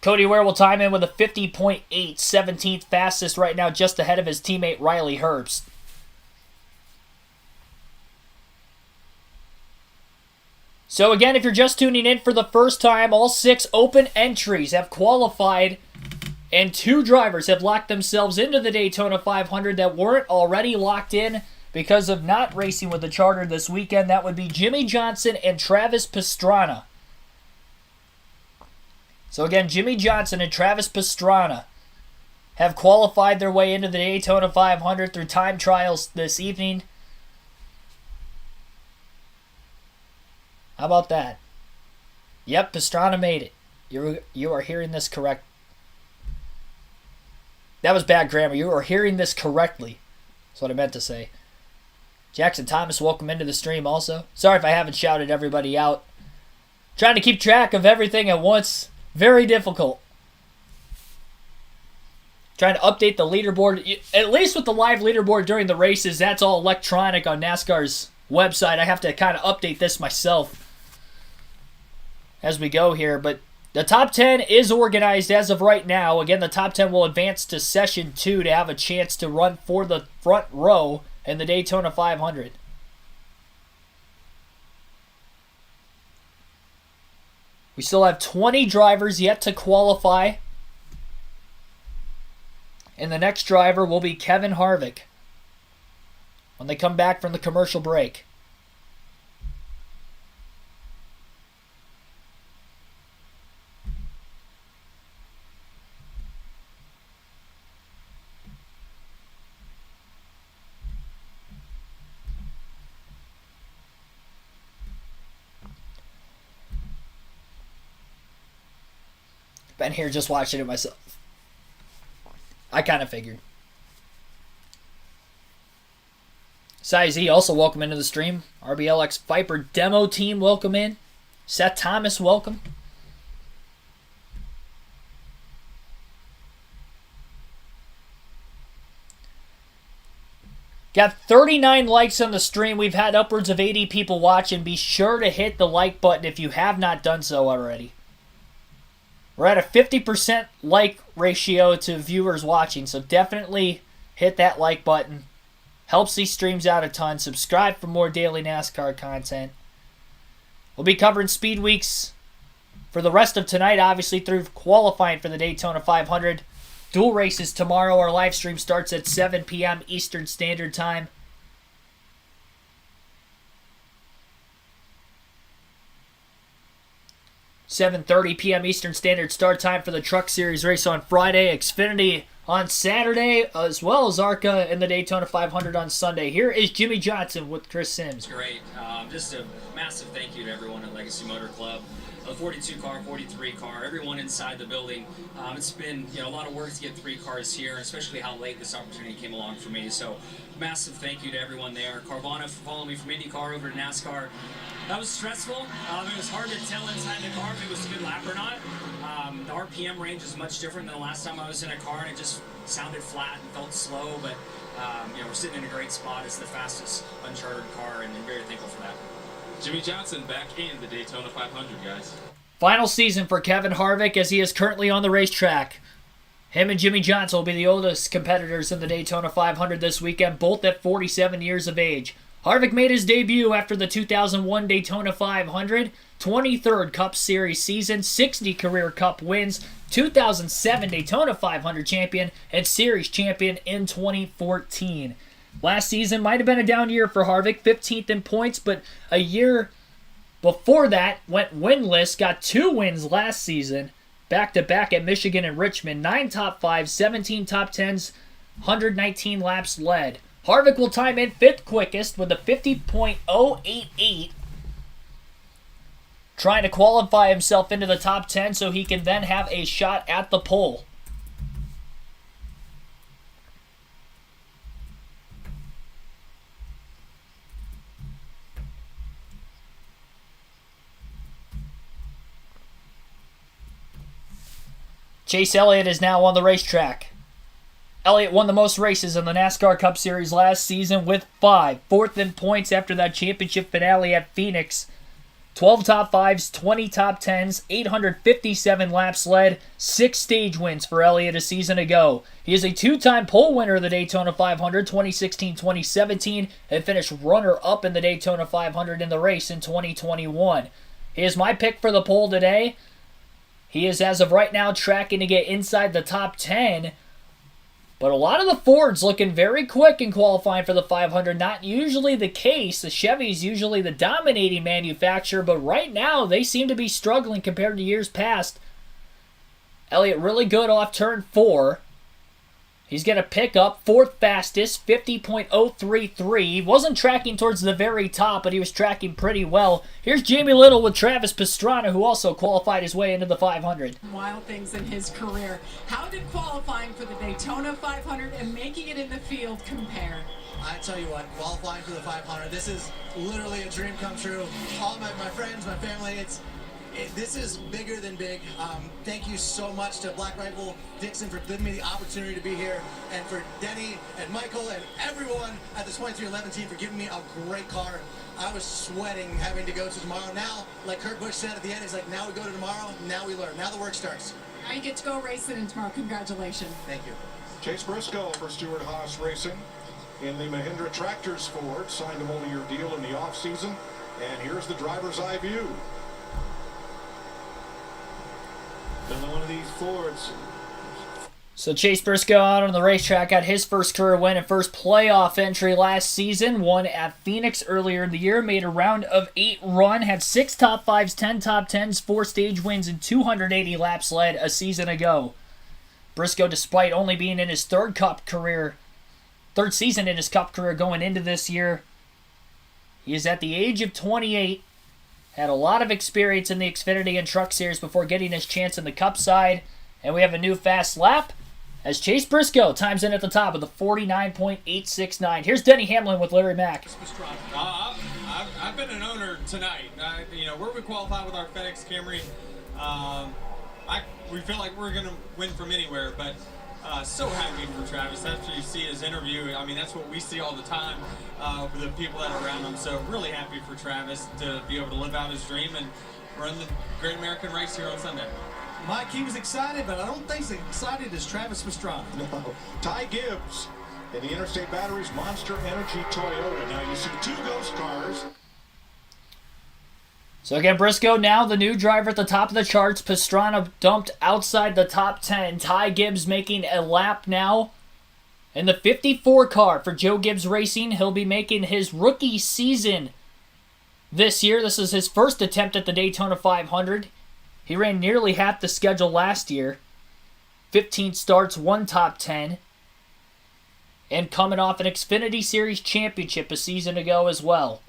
Cody Ware will time in with a 50.8, 17th fastest right now, just ahead of his teammate Riley Herbst. So again, if you're just tuning in for the first time, all 6 open entries have qualified, and 2 drivers have locked themselves into the Daytona 500 that weren't already locked in because of not racing with the charter this weekend. That would be Jimmy Johnson and Travis Pastrana. So again, Jimmy Johnson and Travis Pastrana have qualified their way into the Daytona 500 through time trials this evening. How about that? Yep, Pastrana made it. You are hearing this correct. That was bad grammar. You are hearing this correctly. That's what I meant to say. Jackson Thomas, welcome into the stream also. Sorry if I haven't shouted everybody out. Trying to keep track of everything at once. Very difficult. Trying to update the leaderboard. At least with the live leaderboard during the races, that's all electronic on NASCAR's website. I have to kind of update this myself as we go here. But the top 10 is organized as of right now. Again, the top 10 will advance to session 2 to have a chance to run for the front row in the Daytona 500. We still have 20 drivers yet to qualify. And the next driver will be Kevin Harvick when they come back from the commercial break. been here just watching it myself. I kind of figured. Cy Z, also welcome into the stream. RBLX Viper demo team, welcome in. Seth Thomas, welcome. Got 39 likes on the stream. We've had upwards of 80 people watching. Be sure to hit the like button if you have not done so already. We're at a 50% like ratio to viewers watching, so definitely hit that like button. Helps these streams out a ton. Subscribe for more daily NASCAR content. We'll be covering Speed Weeks for the rest of tonight, obviously through qualifying for the Daytona 500. Dual races tomorrow. Our live stream starts at 7 p.m. Eastern Standard Time. (7:30 p.m. Eastern Standard start time for the Truck Series race on Friday. Xfinity on Saturday, as well as ARCA in the Daytona 500 on Sunday. Here is Jimmy Johnson with Chris Sims. Great. Just a massive thank you to everyone at Legacy Motor Club. The 42 car, 43 car, everyone inside the building. It's been a lot of work to get 3 cars here, especially how late this opportunity came along for me. So massive thank you to everyone there. Carvana for following me from IndyCar over to NASCAR. That was stressful. It was hard to tell inside the car if it was a good lap or not. The RPM range is much different than the last time I was in a car, and it just sounded flat and felt slow. But we're sitting in a great spot. It's the fastest uncharted car, and I'm very thankful for that. Jimmy Johnson back in the Daytona 500, guys. Final season for Kevin Harvick as he is currently on the racetrack. Him and Jimmy Johnson will be the oldest competitors in the Daytona 500 this weekend, both at 47 years of age. Harvick made his debut after the 2001 Daytona 500, 23rd Cup Series season, 60 career Cup wins, 2007 Daytona 500 champion, and Series champion in 2014. Last season might have been a down year for Harvick, 15th in points, but a year before that went winless, got 2 wins last season, back-to-back at Michigan and Richmond, 9 top 5s, 17 top 10s, 119 laps led. Harvick will time in 5th quickest with a 50.088, trying to qualify himself into the top 10 so he can then have a shot at the pole. Chase Elliott is now on the racetrack. Elliott won the most races in the NASCAR Cup Series last season with 5. 4th in points after that championship finale at Phoenix. 12 top 5s, 20 top 10s, 857 laps led, 6 stage wins for Elliott a season ago. He is a 2-time pole winner of the Daytona 500, 2016-2017, and finished runner-up in the Daytona 500 in the race in 2021. He is my pick for the pole today. He is, as of right now, tracking to get inside the top 10. But a lot of the Fords looking very quick in qualifying for the 500. Not usually the case. The Chevy's usually the dominating manufacturer, but right now they seem to be struggling compared to years past. Elliott really good off turn 4. He's going to pick up 4th fastest, 50.033. He wasn't tracking towards the very top, but he was tracking pretty well. Here's Jamie Little with Travis Pastrana, who also qualified his way into the 500. Wild things in his career. How did qualifying for the Daytona 500 and making it in the field compare? I tell you what, qualifying for the 500, this is literally a dream come true. All my friends, my family, this is bigger than big. Thank you so much to Black Rifle Dixon for giving me the opportunity to be here, and for Denny and Michael and everyone at the 2311 team for giving me a great car. I was sweating having to go to tomorrow. Now, like Kurt Busch said at the end, he's like, now we go to tomorrow, now we learn. Now the work starts. Now you get to go racing in tomorrow. Congratulations. Thank you. Chase Briscoe for Stewart Haas Racing in the Mahindra Tractors Ford, signed a multi-year deal in the offseason, and here's the driver's eye view. Another one of these Fords. So Chase Briscoe out on the racetrack got his first career win and first playoff entry last season. Won at Phoenix earlier in the year. Made a round of 8 run. Had 6 top 5s, 10 top 10s, 4 stage wins, and 280 laps led a season ago. Briscoe, despite only being in his third season in his Cup career going into this year, he is at the age of 28. Had a lot of experience in the Xfinity and Truck Series before getting his chance in the Cup side. And we have a new fast lap as Chase Briscoe times in at the top with a 49.869. Here's Denny Hamlin with Larry Mack. I've been an owner tonight. Where we qualify with our FedEx Camry, we feel like we're going to win from anywhere, but so happy for Travis. After you see his interview, I mean, that's what we see all the time with the people that are around him. So really happy for Travis to be able to live out his dream and run the Great American Race here on Sunday. Mike, he was excited, but I don't think he's excited as Travis Pastrana. No. Ty Gibbs in the Interstate Batteries Monster Energy Toyota. Now you see 2 ghost cars. So again, Briscoe now the new driver at the top of the charts. Pastrana dumped outside the top 10. Ty Gibbs making a lap now in the 54 car for Joe Gibbs Racing. He'll be making his rookie season this year. This is his first attempt at the Daytona 500. He ran nearly half the schedule last year. 15 starts, 1 top 10. And coming off an Xfinity Series championship a season ago as well.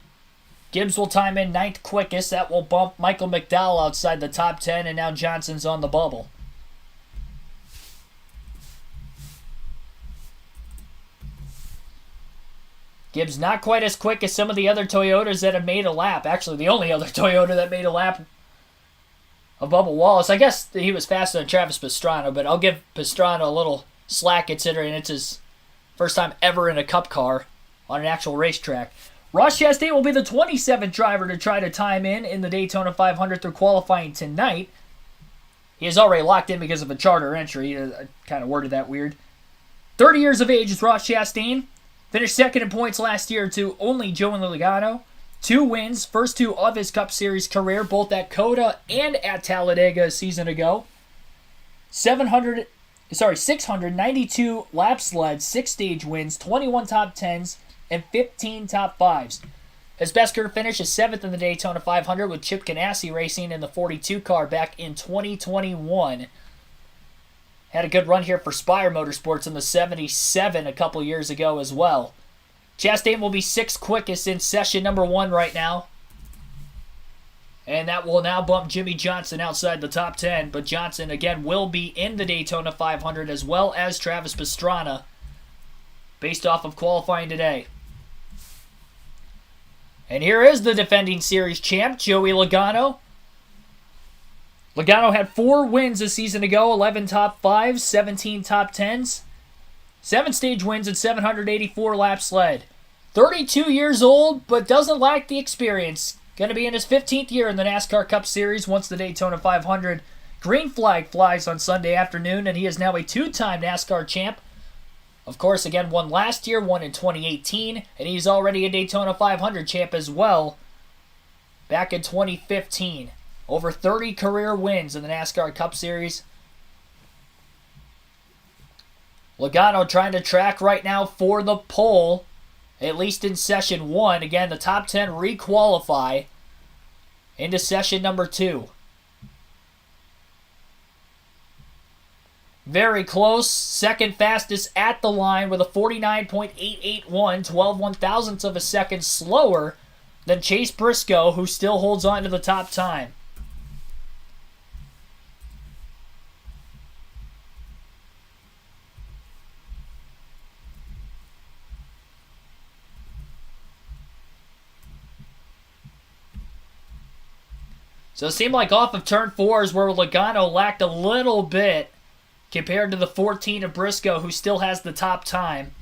Gibbs will time in 9th quickest. That will bump Michael McDowell outside the top 10, and now Johnson's on the bubble. Gibbs not quite as quick as some of the other Toyotas that have made a lap. Actually, the only other Toyota that made a lap of Bubba Wallace. I guess he was faster than Travis Pastrana, but I'll give Pastrana a little slack considering it's his first time ever in a Cup car on an actual racetrack. Ross Chastain will be the 27th driver to try to time in the Daytona 500 through qualifying tonight. He is already locked in because of a charter entry. I kind of worded that weird. 30 years of age is Ross Chastain. Finished second in points last year to only Joey Logano. 2 wins, first 2 of his Cup Series career, both at COTA and at Talladega a season ago. 692 laps led, 6 stage wins, 21 top 10s, and 15 top 5s. His best career finish is 7th in the Daytona 500 with Chip Ganassi racing in the 42 car back in 2021. Had a good run here for Spire Motorsports in the 77 a couple years ago as well. Chastain will be 6th quickest in session number 1 right now. And that will now bump Jimmy Johnson outside the top 10. But Johnson, again, will be in the Daytona 500 as well as Travis Pastrana based off of qualifying today. And here is the defending series champ, Joey Logano. Logano had 4 wins a season ago, 11 top 5s, 17 top 10s. 7 stage wins and 784 laps led. 32 years old, but doesn't lack the experience. Going to be in his 15th year in the NASCAR Cup Series once the Daytona 500 green flag flies on Sunday afternoon, and he is now a 2-time NASCAR champ. Of course, again, won last year, won in 2018, and he's already a Daytona 500 champ as well back in 2015. Over 30 career wins in the NASCAR Cup Series. Logano trying to track right now for the pole, at least in session 1. Again, the top 10 re-qualify into session number 2. Very close. Second fastest at the line with a 49.881, 12 one-thousandths of a second slower than Chase Briscoe, who still holds on to the top time. So it seemed like off of turn 4 is where Logano lacked a little bit compared to the 14 of Briscoe, who still has the top time.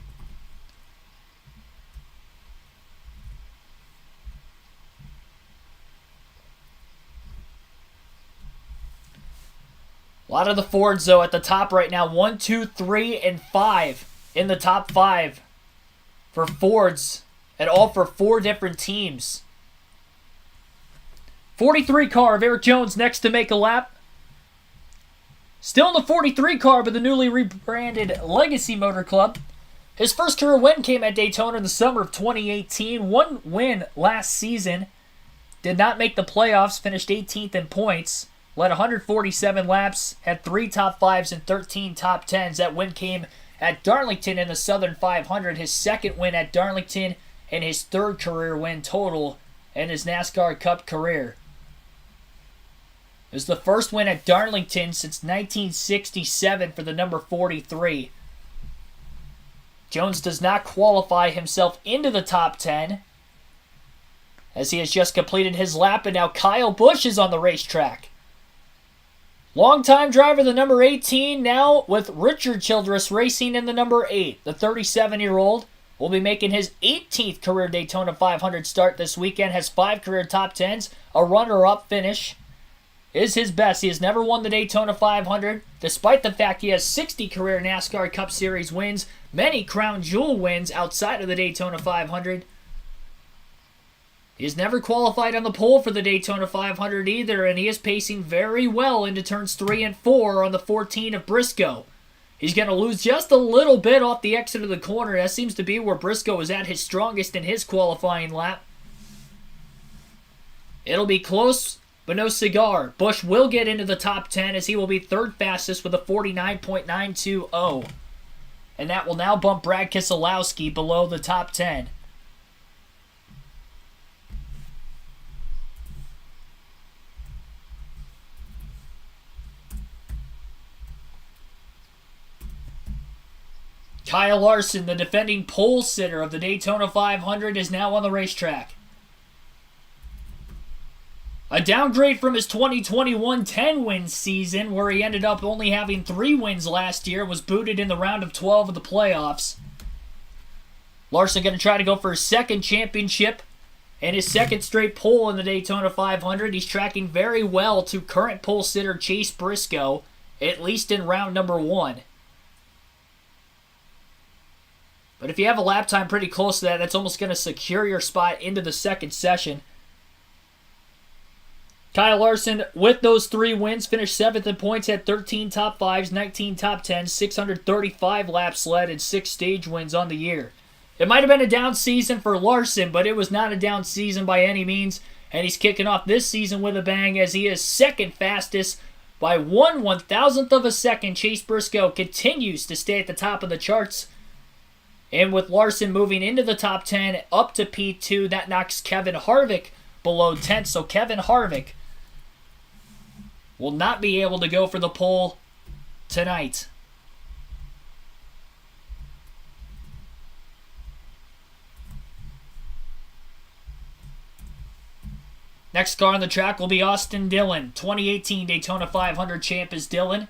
A lot of the Fords, though, at the top right now. 1, 2, 3, and 5 in the top 5 for Fords, and all for 4 different teams. 43 car of Eric Jones next to make a lap. Still in the 43 car, but the newly rebranded Legacy Motor Club. His first career win came at Daytona in the summer of 2018. 1 win last season. Did not make the playoffs, finished 18th in points. Led 147 laps, had 3 top 5s and 13 top 10s. That win came at Darlington in the Southern 500. His second win at Darlington and his 3rd career win total in his NASCAR Cup career. It was the first win at Darlington since 1967 for the number 43. Jones does not qualify himself into the top 10 as he has just completed his lap, and now Kyle Busch is on the racetrack. Longtime driver, the number 18, now with Richard Childress Racing in the number 8. The 37-year-old will be making his 18th career Daytona 500 start this weekend, has 5 career top 10s, a runner-up finish is his best. He has never won the Daytona 500, despite the fact he has 60 career NASCAR Cup Series wins, many Crown Jewel wins outside of the Daytona 500. He has never qualified on the pole for the Daytona 500 either, and he is pacing very well into turns 3 and 4 on the 14 of Briscoe. He's going to lose just a little bit off the exit of the corner. That seems to be where Briscoe was at his strongest in his qualifying lap. It'll be close, but no cigar. Busch will get into the top 10 as he will be third fastest with a 49.920. And that will now bump Brad Keselowski below the top 10. Kyle Larson, the defending pole sitter of the Daytona 500, is now on the racetrack. A downgrade from his 2021 10-win season, where he ended up only having 3 wins last year, was booted in the round of 12 of the playoffs. Larson going to try to go for his second championship and his second straight pole in the Daytona 500. He's tracking very well to current pole sitter Chase Briscoe, at least in round number 1. But if you have a lap time pretty close to that, that's almost going to secure your spot into the second session. Kyle Larson, with those 3 wins, finished 7th in points, had 13 top 5s, 19 top 10s, 635 laps led, and 6 stage wins on the year. It might have been a down season for Larson, but it was not a down season by any means, and he's kicking off this season with a bang as he is second fastest by 1/1000th of a second. Chase Briscoe continues to stay at the top of the charts. And with Larson moving into the top 10 up to P2, that knocks Kevin Harvick below 10th. So Kevin Harvick will not be able to go for the pole tonight. Next car on the track will be Austin Dillon. 2018 Daytona 500 champ is Dillon.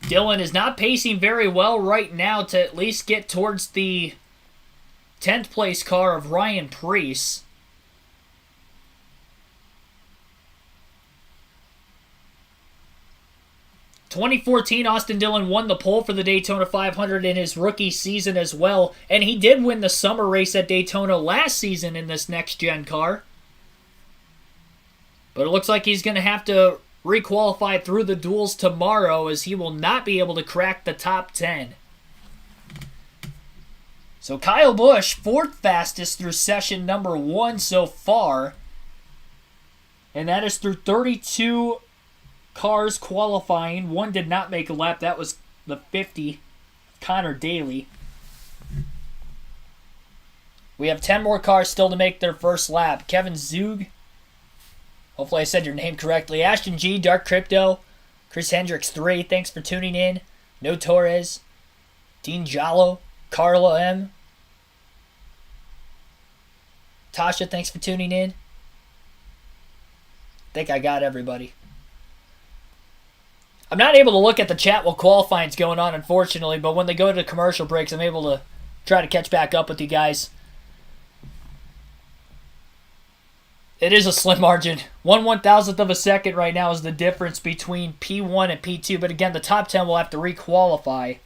Dillon is not pacing very well right now to at least get towards the 10th place car of Ryan Preece. In 2014, Austin Dillon won the pole for the Daytona 500 in his rookie season as well, and he did win the summer race at Daytona last season in this next-gen car. But it looks like he's going to have to requalify through the duels tomorrow as he will not be able to crack the top 10. So Kyle Busch, 4th fastest through session number 1 so far. And that is through 32 cars qualifying. 1 did not make a lap. That was the 50, Connor Daly. We have 10 more cars still to make their first lap. Kevin Zug, hopefully I said your name correctly. Ashton G, Dark Crypto, Chris Hendricks 3, thanks for tuning in. No Torres, Dean Jallo, Carla M, Tasha, thanks for tuning in. I think I got everybody. I'm not able to look at the chat while qualifying's going on, unfortunately, but when they go to commercial breaks, I'm able to try to catch back up with you guys. It is a slim margin. 1/1000th of a second right now is the difference between P1 and P2. But again, the top 10 will have to requalify.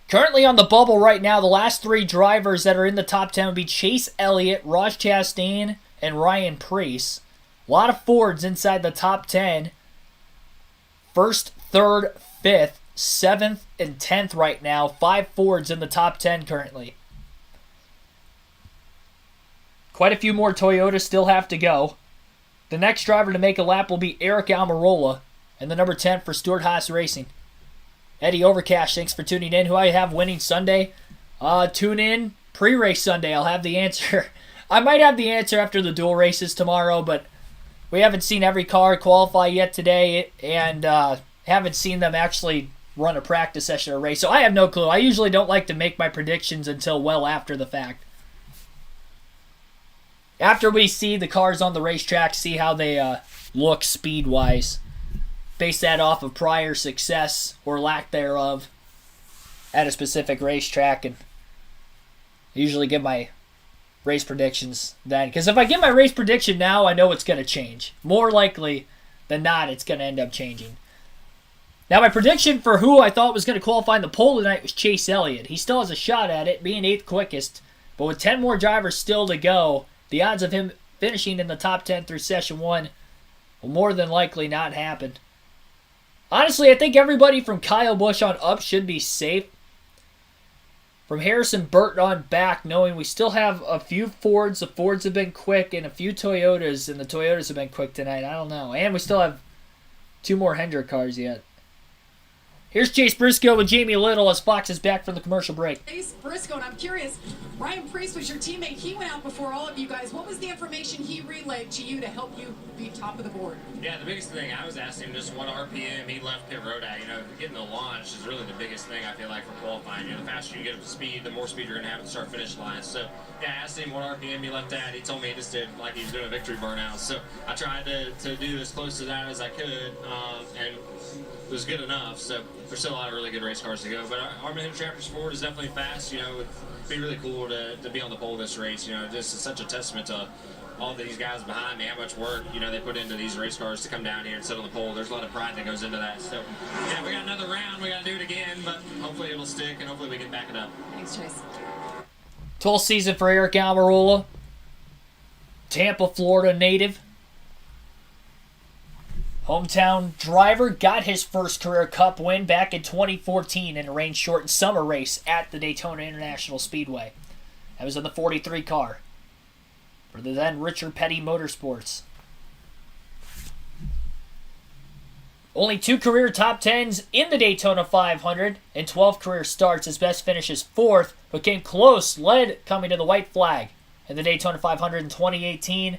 Currently on the bubble right now, the last 3 drivers that are in the top 10 would be Chase Elliott, Ross Chastain, and Ryan Preece. A lot of Fords inside the top 10. 1st, 3rd, 5th, 7th, and 10th right now. 5 Fords in the top 10 currently. Quite a few more Toyotas still have to go. The next driver to make a lap will be Eric Almirola, and the number 10 for Stewart-Haas Racing. Eddie Overcash, thanks for tuning in. Who I have winning Sunday? Tune in pre-race Sunday. I'll have the answer. I might have the answer after the dual races tomorrow, but we haven't seen every car qualify yet today, and haven't seen them actually run a practice session or race. So I have no clue. I usually don't like to make my predictions until well after the fact. After we see the cars on the racetrack, see how they look speed-wise. Base that off of prior success or lack thereof at a specific racetrack, and I usually give my race predictions then. Because if I give my race prediction now, I know it's going to change. More likely than not, it's going to end up changing. Now, my prediction for who I thought was going to qualify in the pole tonight was Chase Elliott. He still has a shot at it, being 8th quickest. But with 10 more drivers still to go, the odds of him finishing in the top 10 through Session 1 will more than likely not happen. Honestly, I think everybody from Kyle Busch on up should be safe. From Harrison Burton on back, knowing we still have a few Fords. The Fords have been quick, and a few Toyotas, and the Toyotas have been quick tonight. I don't know. And we still have 2 more Hendrick cars yet. Here's Chase Briscoe with Jamie Little as Fox is back from the commercial break. Chase Briscoe, and I'm curious, Ryan Preece was your teammate. He went out before all of you guys. What was the information he relayed to you to help you be top of the board? Yeah, the biggest thing I was asking him just what RPM he left pit road at. You know, getting the launch is really the biggest thing I feel like for qualifying. You know, the faster you get up to speed, the more speed you're going to have at the start-finish line. So, yeah, I asked him what RPM he left at. He told me he just did like he was doing a victory burnout. So I tried to do as close to that as I could, and it was good enough. So there's still a lot of really good race cars to go. But our Mahindra Tractors Ford is definitely fast. You know, it'd be really cool to be on the pole this race. You know, just such a testament to all these guys behind me, how much work, you know, they put into these race cars to come down here and sit on the pole. There's a lot of pride that goes into that. So, yeah, we got another round. We got to do it again, but hopefully it'll stick, and hopefully we can back it up. Thanks, Chase. 12th season for Eric Almirola. Tampa, Florida native. Hometown driver, got his first career Cup win back in 2014 in a rain-shortened summer race at the Daytona International Speedway. That was in the 43 car for the then Richard Petty Motorsports. Only 2 career top 10s in the Daytona 500 and 12 career starts. His best finish is 4th, but came close, led coming to the white flag in the Daytona 500 in 2018.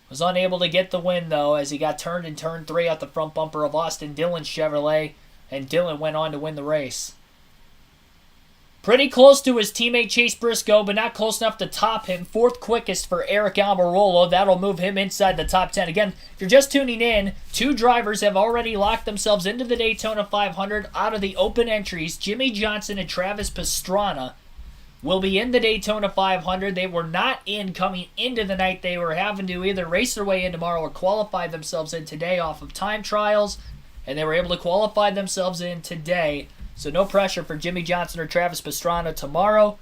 Was unable to get the win, though, as he got turned in turn 3 out the front bumper of Austin Dillon's Chevrolet, and Dillon went on to win the race. Pretty close to his teammate Chase Briscoe, but not close enough to top him. 4th quickest for Eric Almirola. That'll move him inside the top 10. Again, if you're just tuning in, 2 drivers have already locked themselves into the Daytona 500 out of the open entries. Jimmy Johnson and Travis Pastrana will be in the Daytona 500. They were not in coming into the night. They were having to either race their way in tomorrow or qualify themselves in today off of time trials, and they were able to qualify themselves in today. So no pressure for Jimmy Johnson or Travis Pastrana tomorrow.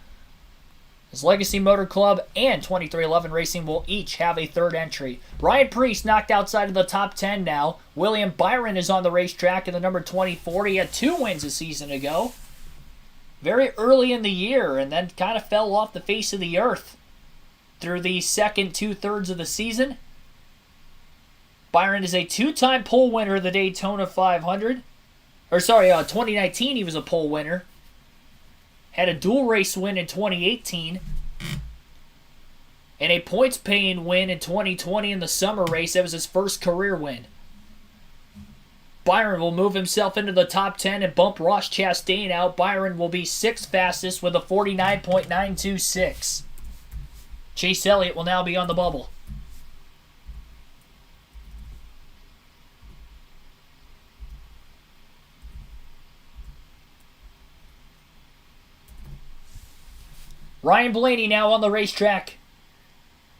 His Legacy Motor Club and 2311 Racing will each have a 3rd entry. Ryan Preece knocked outside of the top 10 now. William Byron is on the racetrack in the number 24. He had 2 wins a season ago. Very early in the year, and then kind of fell off the face of the earth through the second 2/3 of the season. Byron is a 2-time pole winner of the Daytona 500. 2019 he was a pole winner. Had a dual race win in 2018. And a points-paying win in 2020 in the summer race. That was his first career win. Byron will move himself into the top 10 and bump Ross Chastain out. Byron will be 6th fastest with a 49.926. Chase Elliott will now be on the bubble. Ryan Blaney now on the racetrack.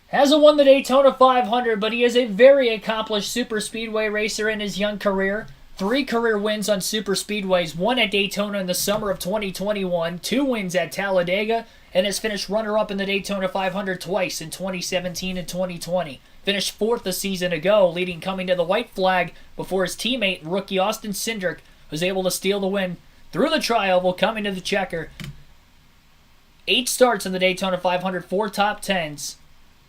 Hasn't won the Daytona 500, but he is a very accomplished super speedway racer in his young career. 3 career wins on super speedways, 1 at Daytona in the summer of 2021, 2 wins at Talladega, and has finished runner-up in the Daytona 500 twice in 2017 and 2020. Finished 4th a season ago, leading coming to the white flag before his teammate, rookie Austin Cindric, was able to steal the win through the tri-oval coming to the checker. 8 starts in the Daytona 500, 4 top 10s.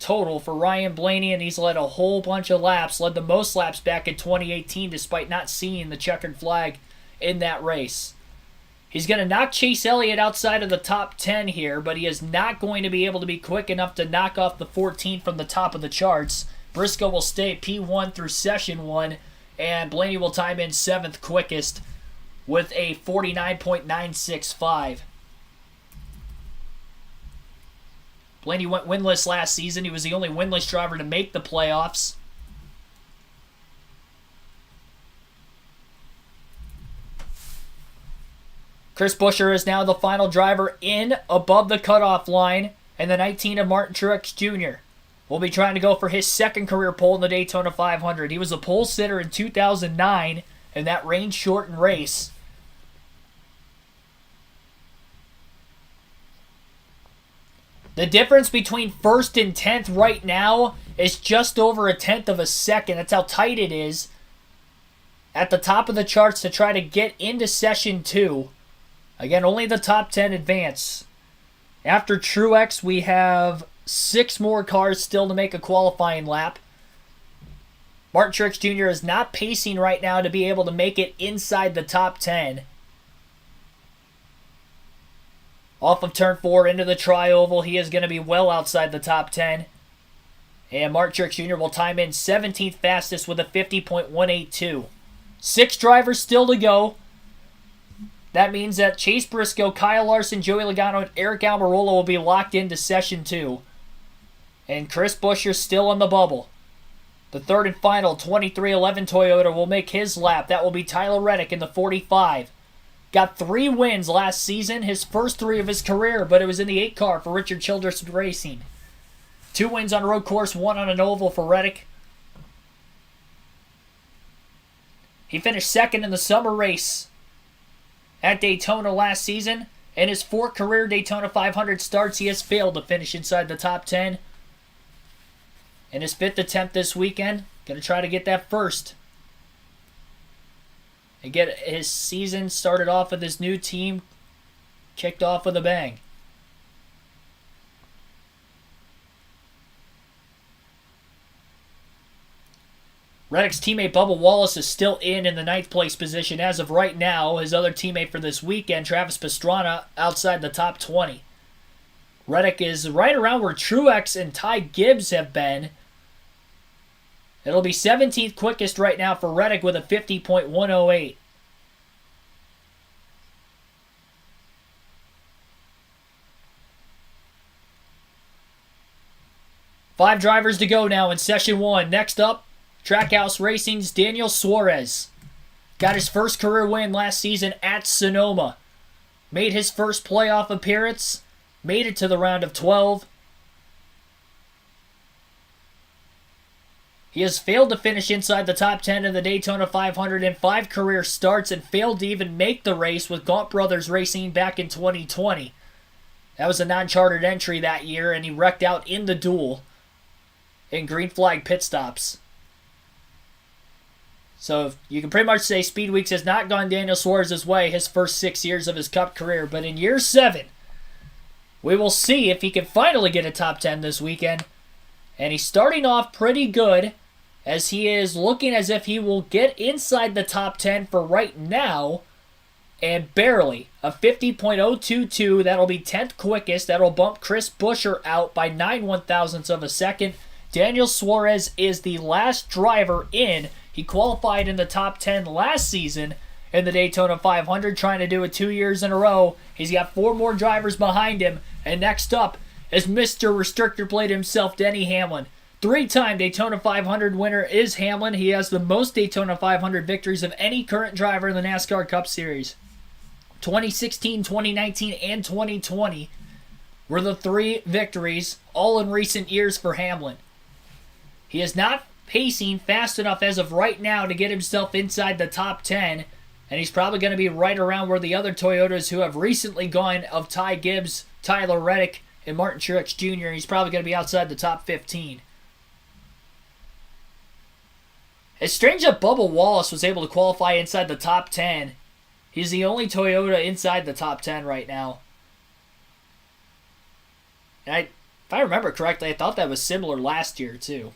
total for Ryan Blaney, and he's led a whole bunch of laps, led the most laps back in 2018 despite not seeing the checkered flag in that race. He's going to knock Chase Elliott outside of the top 10 here, but he is not going to be able to be quick enough to knock off the 14 from the top of the charts. Briscoe will stay P1 through session 1, and Blaney will time in 7th quickest with a 49.965. Blaney went winless last season. He was the only winless driver to make the playoffs. Chris Buescher is now the final driver in above the cutoff line, and the 19 of Martin Truex Jr. will be trying to go for his second career pole in the Daytona 500. He was a pole sitter in 2009 in that rain-shortened race. The difference between 1st and 10th right now is just over a 1/10 of a second. That's how tight it is at the top of the charts to try to get into session 2. Again, only the top 10 advance. After Truex, we have 6 more cars still to make a qualifying lap. Martin Truex Jr. is not pacing right now to be able to make it inside the top 10. Off of turn 4 into the tri-oval, he is going to be well outside the top 10. And Martin Truex Jr. will time in 17th fastest with a 50.182. 6 drivers still to go. That means that Chase Briscoe, Kyle Larson, Joey Logano, and Eric Almirola will be locked into session 2. And Chris Buescher still on the bubble. The third and final 2311 Toyota will make his lap. That will be Tyler Reddick in the 45. Got 3 wins last season, his first 3 of his career, but it was in the 8 car for Richard Childress Racing. 2 wins on a road course, 1 on an oval for Reddick. He finished second in the summer race at Daytona last season. In his 4 career Daytona 500 starts, he has failed to finish inside the top 10. In his 5th attempt this weekend, going to try to get that first. And get his season started off with his new team kicked off with a bang. Reddick's teammate Bubba Wallace is still in the 9th place position as of right now. His other teammate for this weekend, Travis Pastrana, outside the top 20. Reddick is right around where Truex and Ty Gibbs have been. It'll be 17th quickest right now for Reddick with a 50.108. Five drivers to go now in session 1. Next up, Trackhouse Racing's Daniel Suarez. Got his first career win last season at Sonoma. Made his first playoff appearance. Made it to the round of 12. He has failed to finish inside the top 10 in the Daytona 500 in 5 career starts and failed to even make the race with Gaunt Brothers Racing back in 2020. That was a non-chartered entry that year, and he wrecked out in the duel in green flag pit stops. So you can pretty much say Speed Weeks has not gone Daniel Suarez's way his first 6 years of his Cup career, but in year 7, we will see if he can finally get a top 10 this weekend. And he's starting off pretty good, as he is looking as if he will get inside the top 10 for right now, and barely. A 50.022, that'll be 10th quickest. That'll bump Chris Buescher out by 9 1/1000ths of a second. Daniel Suarez is the last driver in. He qualified in the top 10 last season in the Daytona 500, trying to do it 2 years in a row. He's got 4 more drivers behind him, and next up is Mr. Restrictor Plate himself, Denny Hamlin. 3-time Daytona 500 winner is Hamlin. He has the most Daytona 500 victories of any current driver in the NASCAR Cup Series. 2016, 2019, and 2020 were the 3 victories, all in recent years for Hamlin. He is not pacing fast enough as of right now to get himself inside the top 10, and he's probably going to be right around where the other Toyotas who have recently gone of Ty Gibbs, Tyler Reddick, and Martin Truex Jr. He's probably going to be outside the top 15. It's strange that Bubba Wallace was able to qualify inside the top 10. He's the only Toyota inside the top 10 right now. And If I remember correctly, I thought that was similar last year, too.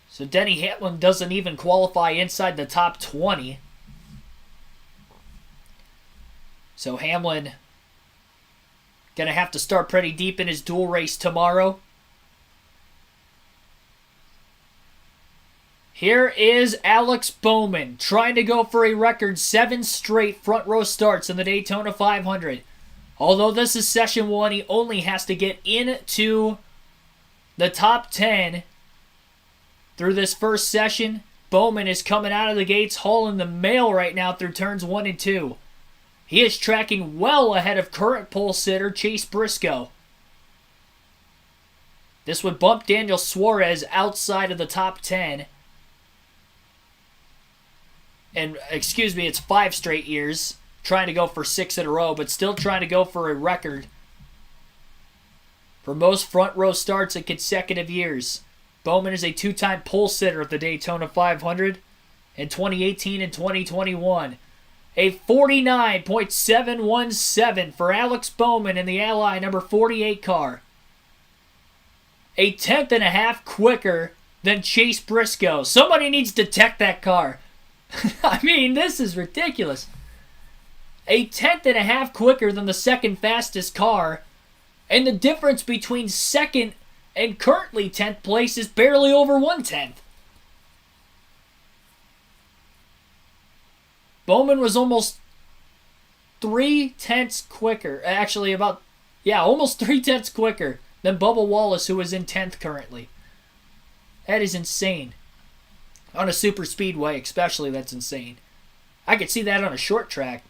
So Denny Hamlin doesn't even qualify inside the top 20. So Hamlin going to have to start pretty deep in his dual race tomorrow. Here is Alex Bowman trying to go for a record 7 straight front row starts in the Daytona 500. Although this is session 1, he only has to get into the top 10 through this first session. Bowman is coming out of the gates hauling the mail right now through turns 1 and 2. He is tracking well ahead of current pole sitter Chase Briscoe. This would bump Daniel Suarez outside of the top 10. And, excuse me, it's 5 straight years. Trying to go for 6 in a row, but still trying to go for a record for most front row starts in consecutive years. Bowman is a 2-time pole sitter at the Daytona 500 in 2018 and 2021. A 49.717 for Alex Bowman in the Ally number 48 car. A 10th and a half quicker than Chase Briscoe. Somebody needs to tech that car. I mean, this is ridiculous. A 10th and a half quicker than the second fastest car. And the difference between second and currently 10th place is barely over 1/10. Bowman was almost 3/10 quicker. Actually, almost 3/10 quicker than Bubba Wallace, who is in 10th currently. That is insane. On a super speedway, especially, that's insane. I could see that on a short track.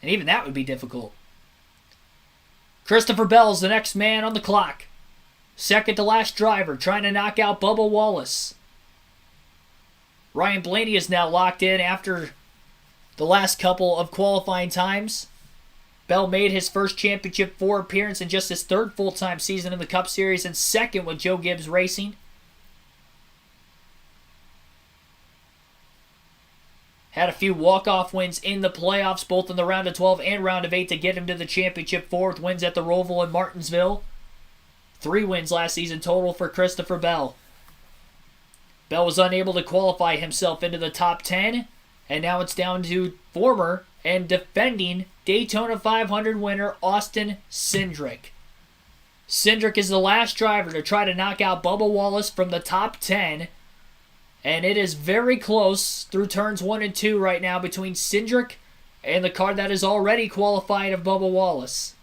And even that would be difficult. Christopher Bell's the next man on the clock. Second to last driver, trying to knock out Bubba Wallace. Ryan Blaney is now locked in after the last couple of qualifying times. Bell made his first Championship 4 appearance in just his 3rd full-time season in the Cup Series and 2nd with Joe Gibbs Racing. Had a few walk-off wins in the playoffs, both in the round of 12 and round of 8 to get him to the Championship 4 with wins at the Roval and Martinsville. 3 wins last season total for Christopher Bell. Bell was unable to qualify himself into the top 10, and now it's down to former and defending Daytona 500 winner Austin Cindric. Cindric is the last driver to try to knock out Bubba Wallace from the top 10, and it is very close through turns 1 and 2 right now between Cindric and the car that is already qualified of Bubba Wallace.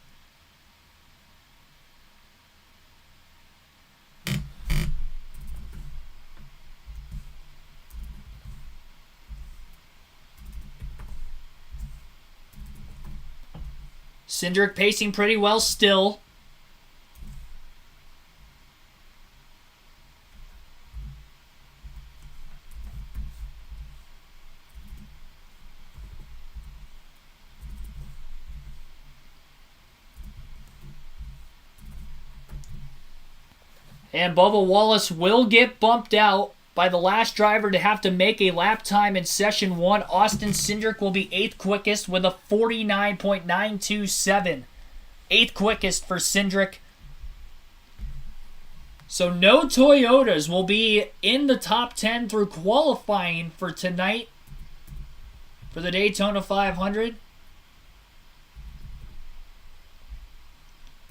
Cindric pacing pretty well still. And Bubba Wallace will get bumped out by the last driver to have to make a lap time in Session 1. Austin Cindric will be 8th quickest with a 49.927. 8th quickest for Cindric. So no Toyotas will be in the top 10 through qualifying for tonight for the Daytona 500.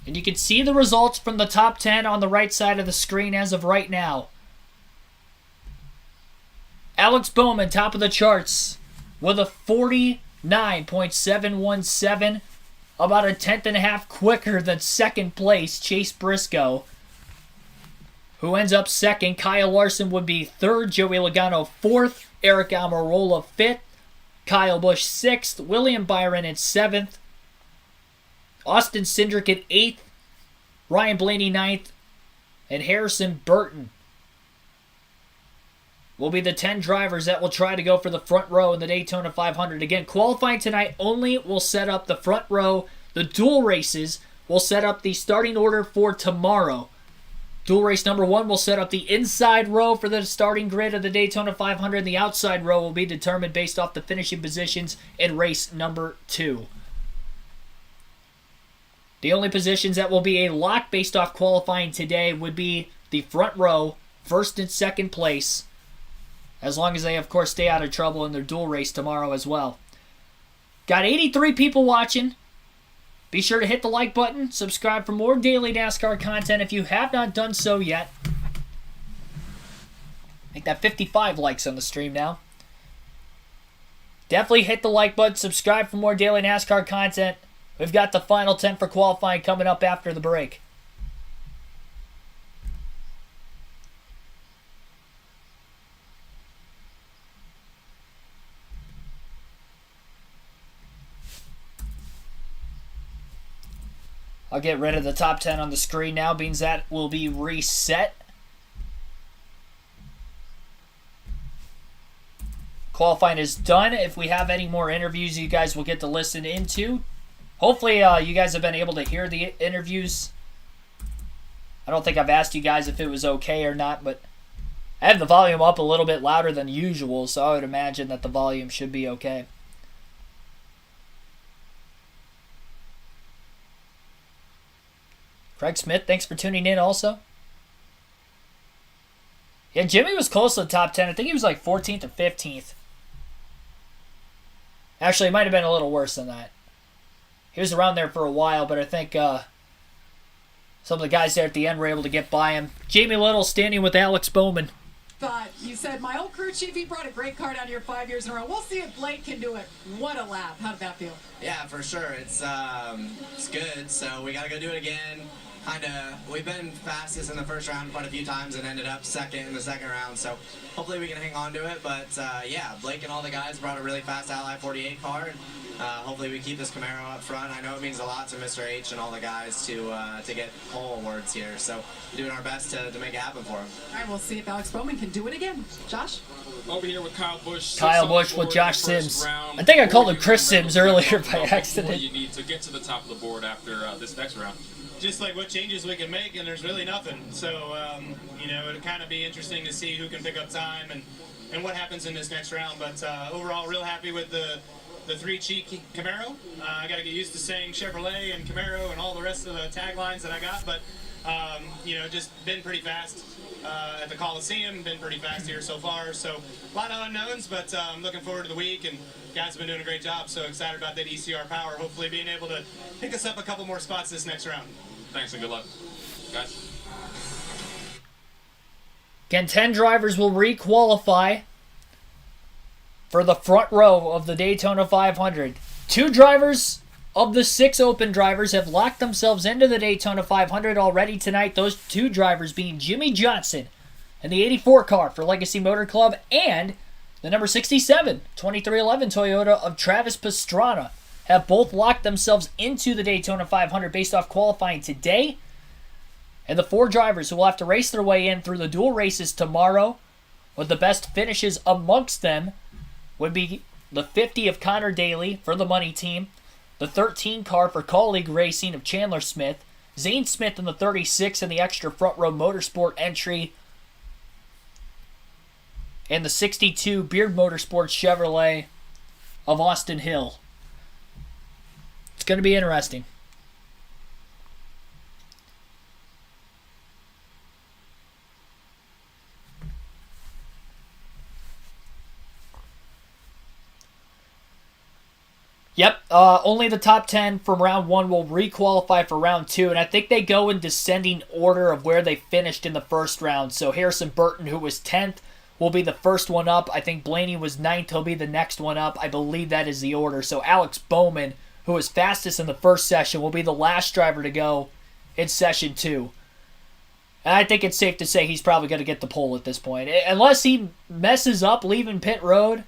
And you can see the results from the top 10 on the right side of the screen as of right now. Alex Bowman, top of the charts, with a 49.717, about a 10th and a half quicker than second place Chase Briscoe, who ends up second. Kyle Larson would be third, Joey Logano 4th, Eric Almirola 5th, Kyle Busch 6th, William Byron in 7th, Austin Cindric at 8th, Ryan Blaney 9th, and Harrison Burton will be the 10 drivers that will try to go for the front row in the Daytona 500. Again, qualifying tonight only will set up the front row. The dual races will set up the starting order for tomorrow. Dual race number 1 will set up the inside row for the starting grid of the Daytona 500. The outside row will be determined based off the finishing positions in race number 2. The only positions that will be a lock based off qualifying today would be the front row, first and second place, as long as they, of course, stay out of trouble in their dual race tomorrow as well. Got 83 people watching. Be sure to hit the like button, subscribe for more daily NASCAR content if you have not done so yet. Make that 55 likes on the stream now. Definitely hit the like button, subscribe for more daily NASCAR content. We've got the final 10 for qualifying coming up after the break. I'll get rid of the top 10 on the screen now, means that will be reset. Qualifying is done. If we have any more interviews you guys will get to listen into. Hopefully you guys have been able to hear the interviews. I don't think I've asked you guys if it was okay or not, but I have the volume up a little bit louder than usual, so I would imagine that the volume should be okay. Craig Smith, thanks for tuning in also. Yeah, Jimmy was close to the top 10. I think he was like 14th or 15th. Actually, it might have been a little worse than that. He was around there for a while, but I think some of the guys there at the end were able to get by him. Jamie Little standing with Alex Bowman. Thought you said, my old crew chief, he brought a great car down here 5 years in a row. We'll see if Blake can do it. What a lap. How did that feel? Yeah, for sure. It's good. So we got to go do it again. We've been fastest in the first round quite a few times and ended up second in the second round. So hopefully we can hang on to it. But yeah, Blake and all the guys brought a really fast Ally 48 car. And hopefully we keep this Camaro up front. I know it means a lot to Mr. H and all the guys to get pole awards here. So we're doing our best to make it happen for him. All right, we'll see if Alex Bowman can do it again. Josh? Over here with Kyle Busch. Kyle Busch with Josh Sims. I think I called him Chris Sims earlier by accident. What you need to get to the top of the board after this next round? Just like what changes we can make, and there's really nothing. So, it'll kind of be interesting to see who can pick up time and what happens in this next round. But overall, real happy with the three-cheek Camaro. I got to get used to saying Chevrolet and Camaro and all the rest of the taglines that I got. But, just been pretty fast at the Coliseum, been pretty fast here so far. So, a lot of unknowns, but I'm looking forward to the week. And guys have been doing a great job, so excited about that ECR power. Hopefully being able to pick us up a couple more spots this next round. Thanks and good luck, guys. Again, 10 drivers will re-qualify for the front row of the Daytona 500. 2 drivers of the 6 open drivers have locked themselves into the Daytona 500 already tonight. Those 2 drivers being Jimmy Johnson and the 84 car for Legacy Motor Club and the number 67, 2311 Toyota of Travis Pastrana have both locked themselves into the Daytona 500 based off qualifying today. And the 4 drivers who will have to race their way in through the dual races tomorrow, with the best finishes amongst them, would be the 50 of Connor Daly for the money team, the 13 car for Colleague Racing of Chandler Smith, Zane Smith in the 36 in the extra front row motorsport entry, and the 62 Beard Motorsports Chevrolet of Austin Hill. It's going to be interesting. Yep, only the top 10 from round 1 will re-qualify for round 2, and I think they go in descending order of where they finished in the first round. So Harrison Burton, who was 10th, will be the first one up. I think Blaney was 9th, he'll be the next one up. I believe that is the order. So Alex Bowman, who was fastest in the first session, will be the last driver to go in session 2. And I think it's safe to say he's probably going to get the pole at this point. Unless he messes up leaving pit road,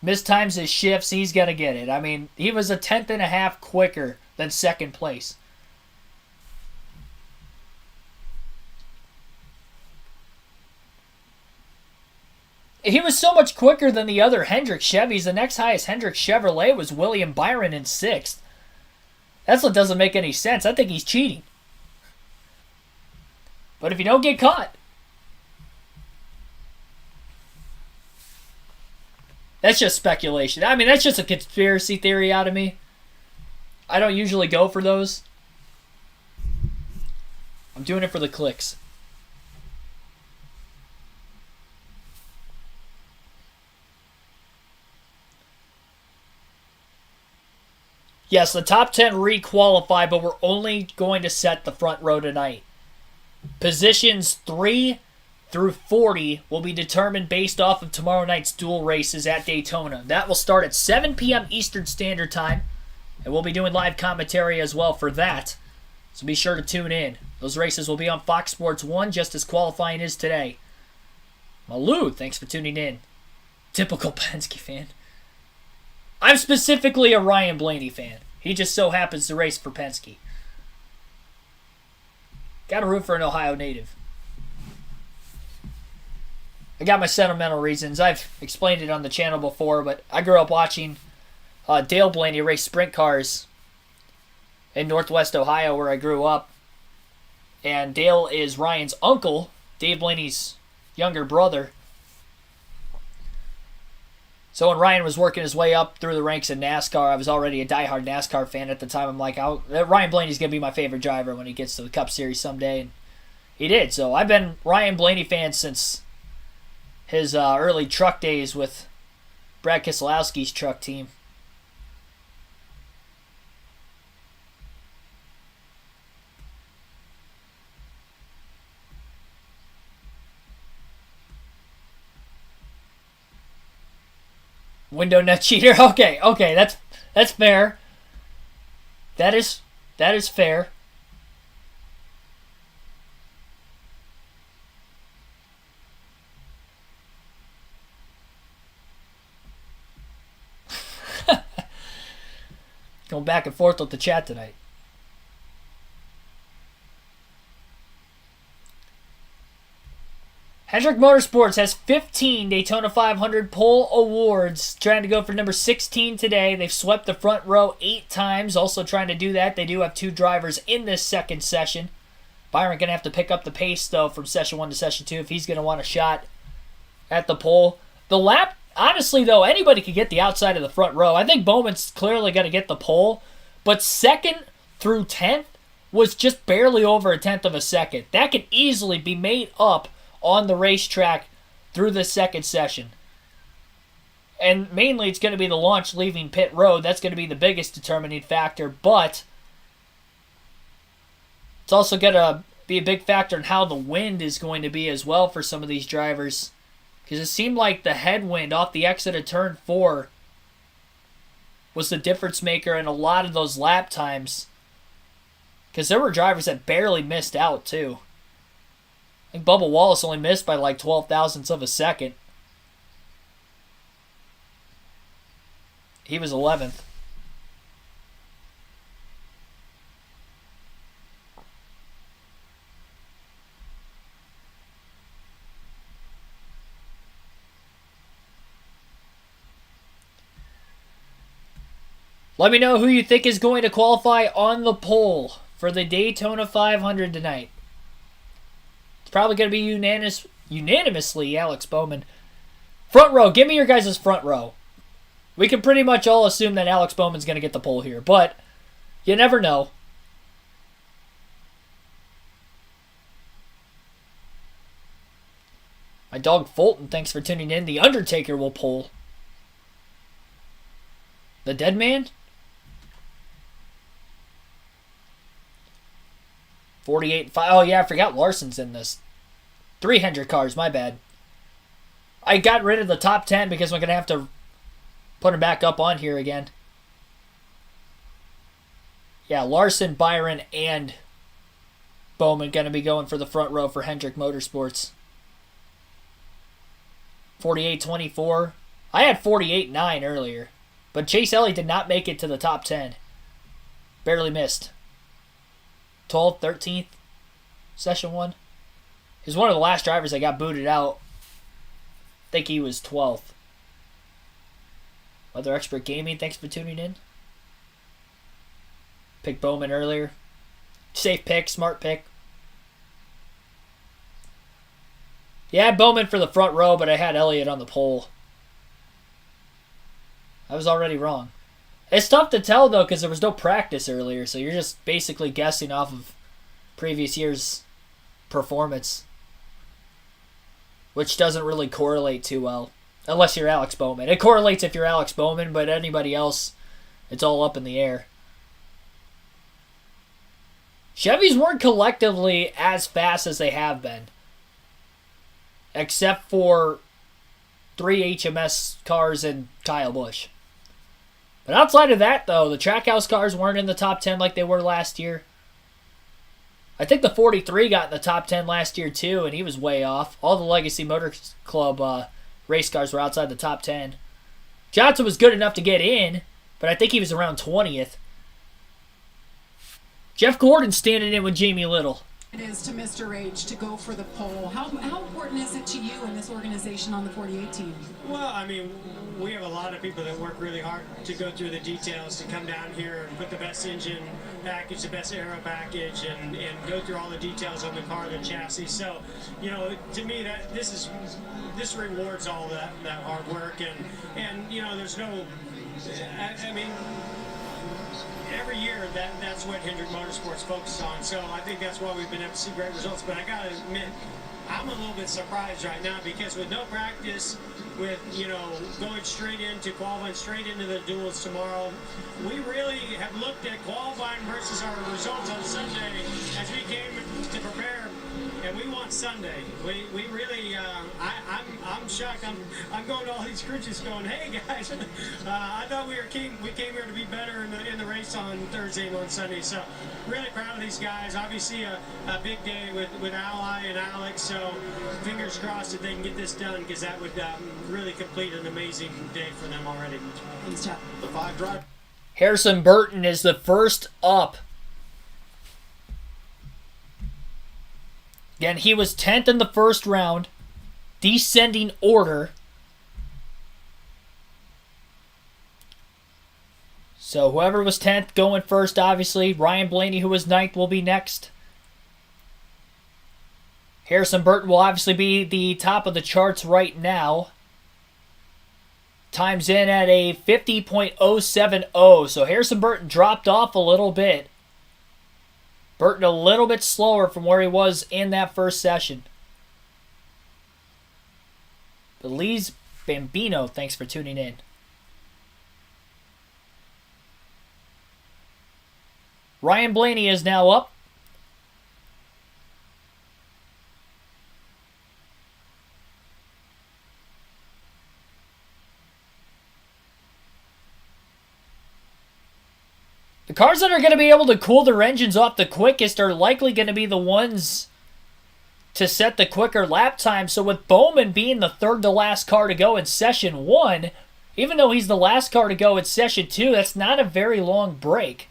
mistimes his shifts, he's going to get it. I mean, he was a 10th and a half quicker than second place. He was so much quicker than the other Hendrick Chevys. The next highest Hendrick Chevrolet was William Byron in 6th. That's what doesn't make any sense. I think he's cheating. But if you don't get caught, that's just speculation. I mean, that's just a conspiracy theory out of me. I don't usually go for those. I'm doing it for the clicks. Yes, the top 10 re-qualify, but we're only going to set the front row tonight. Positions 3 through 40 will be determined based off of tomorrow night's dual races at Daytona. That will start at 7 p.m. Eastern Standard Time, and we'll be doing live commentary as well for that. So be sure to tune in. Those races will be on Fox Sports 1 just as qualifying is today. Malou, thanks for tuning in. Typical Penske fan. I'm specifically a Ryan Blaney fan. He just so happens to race for Penske. Got to root for an Ohio native. I got my sentimental reasons. I've explained it on the channel before, but I grew up watching Dale Blaney race sprint cars in Northwest Ohio where I grew up. And Dale is Ryan's uncle, Dave Blaney's younger brother. So when Ryan was working his way up through the ranks in NASCAR, I was already a diehard NASCAR fan at the time. I'm like, Ryan Blaney's going to be my favorite driver when he gets to the Cup Series someday. And he did. So I've been Ryan Blaney fan since his early truck days with Brad Keselowski's truck team. Window nut cheater. Okay, that's fair. That is fair. Going back and forth with the chat tonight. Hendrick Motorsports has 15 Daytona 500 pole awards, trying to go for number 16 today. They've swept the front row 8 times, also trying to do that. They do have 2 drivers in this second session. Byron going to have to pick up the pace, though, from session 1 to session 2 if he's going to want a shot at the pole. The lap, honestly, though, anybody could get the outside of the front row. I think Bowman's clearly going to get the pole, but 2nd through 10th was just barely over a 10th of a second. That could easily be made up on the racetrack through the second session. And mainly it's going to be the launch leaving pit road. That's going to be the biggest determining factor, but it's also going to be a big factor in how the wind is going to be as well for some of these drivers. Because it seemed like the headwind off the exit of turn 4 was the difference maker in a lot of those lap times. Because there were drivers that barely missed out too. I think Bubba Wallace only missed by like 12 thousandths of a second. He was 11th. Let me know who you think is going to qualify on the pole for the Daytona 500 tonight. It's probably going to be unanimously Alex Bowman. Front row. Give me your guys' front row. We can pretty much all assume that Alex Bowman's going to get the pole here, but you never know. My dog Fulton, thanks for tuning in. The Undertaker will pole. The Dead Man? 48.5. Oh, yeah, I forgot Larson's in this. 300 cars, my bad. I got rid of the top 10 because I'm going to have to put him back up on here again. Yeah, Larson, Byron, and Bowman going to be going for the front row for Hendrick Motorsports. 48.24. I had 48.9 earlier, but Chase Elliott did not make it to the top 10. Barely missed. 12th, 13th, session 1. He's one of the last drivers that got booted out. I think he was 12th. Other Expert Gaming, thanks for tuning in. Picked Bowman earlier. Safe pick, smart pick. Yeah, I had Bowman for the front row, but I had Elliott on the pole. I was already wrong. It's tough to tell, though, because there was no practice earlier, so you're just basically guessing off of previous year's performance, which doesn't really correlate too well, unless you're Alex Bowman. It correlates if you're Alex Bowman, but anybody else, it's all up in the air. Chevys weren't collectively as fast as they have been, except for 3 HMS cars and Kyle Busch. But outside of that, though, the Trackhouse cars weren't in the top 10 like they were last year. I think the 43 got in the top 10 last year, too, and he was way off. All the Legacy Motor Club race cars were outside the top 10. Johnson was good enough to get in, but I think he was around 20th. Jeff Gordon standing in with Jamie Little. It is to Mr. H to go for the pole. How important is it to you and this organization on the 48 team? Well, I mean, we have a lot of people that work really hard to go through the details, to come down here and put the best engine package, the best aero package, and go through all the details on the car, the chassis. So, you know, to me, this rewards all that hard work, and you know, there's no, I mean, every year that's what Hendrick Motorsports focuses on. So I think that's why we've been able to see great results. But I gotta admit, I'm a little bit surprised right now, because with no practice, with, you know, going straight into qualifying, straight into the duels tomorrow, we really have looked at qualifying versus our results on Sunday as we came to prepare, and we want Sunday. We really, I'm shocked. I'm going to all these cruises going, hey guys, I thought we came here to be better in the race on Thursday and on Sunday. So really proud of these guys. Obviously a big day with Ally and Alex. So fingers crossed that they can get this done, because that would really complete an amazing day for them already. Thanks, Jeff. The 5 drive. Harrison Burton is the first up. Again, he was 10th in the first round. Descending order. So whoever was 10th going first, obviously. Ryan Blaney, who was 9th, will be next. Harrison Burton will obviously be the top of the charts right now. Time's in at a 50.070. So Harrison Burton dropped off a little bit. Burton a little bit slower from where he was in that first session. Belize Bambino, thanks for tuning in. Ryan Blaney is now up. The cars that are going to be able to cool their engines off the quickest are likely going to be the ones to set the quicker lap time. So with Bowman being the third to last car to go in Session 1, even though he's the last car to go in Session 2, that's not a very long break.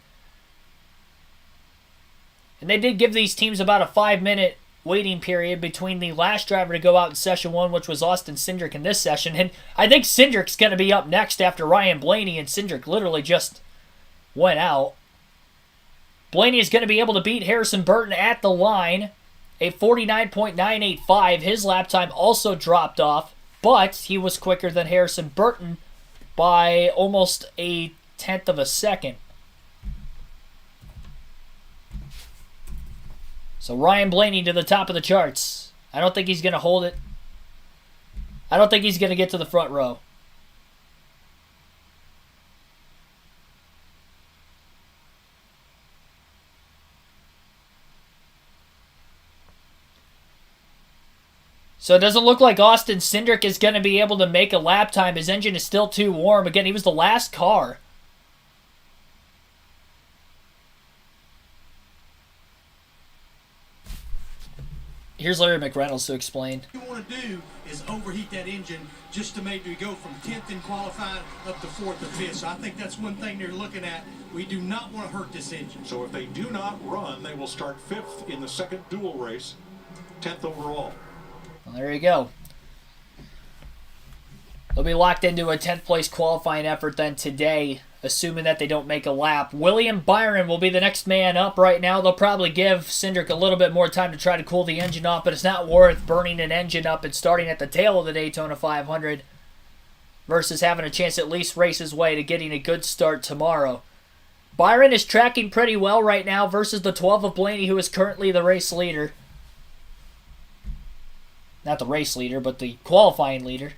And they did give these teams about a 5-minute waiting period between the last driver to go out in Session 1, which was Austin Cindric in this session. And I think Cindric's going to be up next after Ryan Blaney, and Cindric literally just went out. Blaney is going to be able to beat Harrison Burton at the line. A 49.985. His lap time also dropped off, but he was quicker than Harrison Burton by almost a tenth of a second. So Ryan Blaney to the top of the charts. I don't think he's going to hold it. I don't think he's going to get to the front row. So it doesn't look like Austin Cindric is going to be able to make a lap time. His engine is still too warm. Again, he was the last car. Here's Larry McReynolds to explain. What you want to do is overheat that engine just to maybe go from 10th in qualifying up to 4th or 5th. So I think that's one thing they're looking at. We do not want to hurt this engine. So if they do not run, they will start 5th in the second dual race, 10th overall. Well, there you go. They'll be locked into a 10th place qualifying effort then today, assuming that they don't make a lap. William Byron will be the next man up right now. They'll probably give Cindric a little bit more time to try to cool the engine off, but it's not worth burning an engine up and starting at the tail of the Daytona 500 versus having a chance at least race his way to getting a good start tomorrow. Byron is tracking pretty well right now versus the 12 of Blaney, who is currently the race leader. Not the race leader, but the qualifying leader.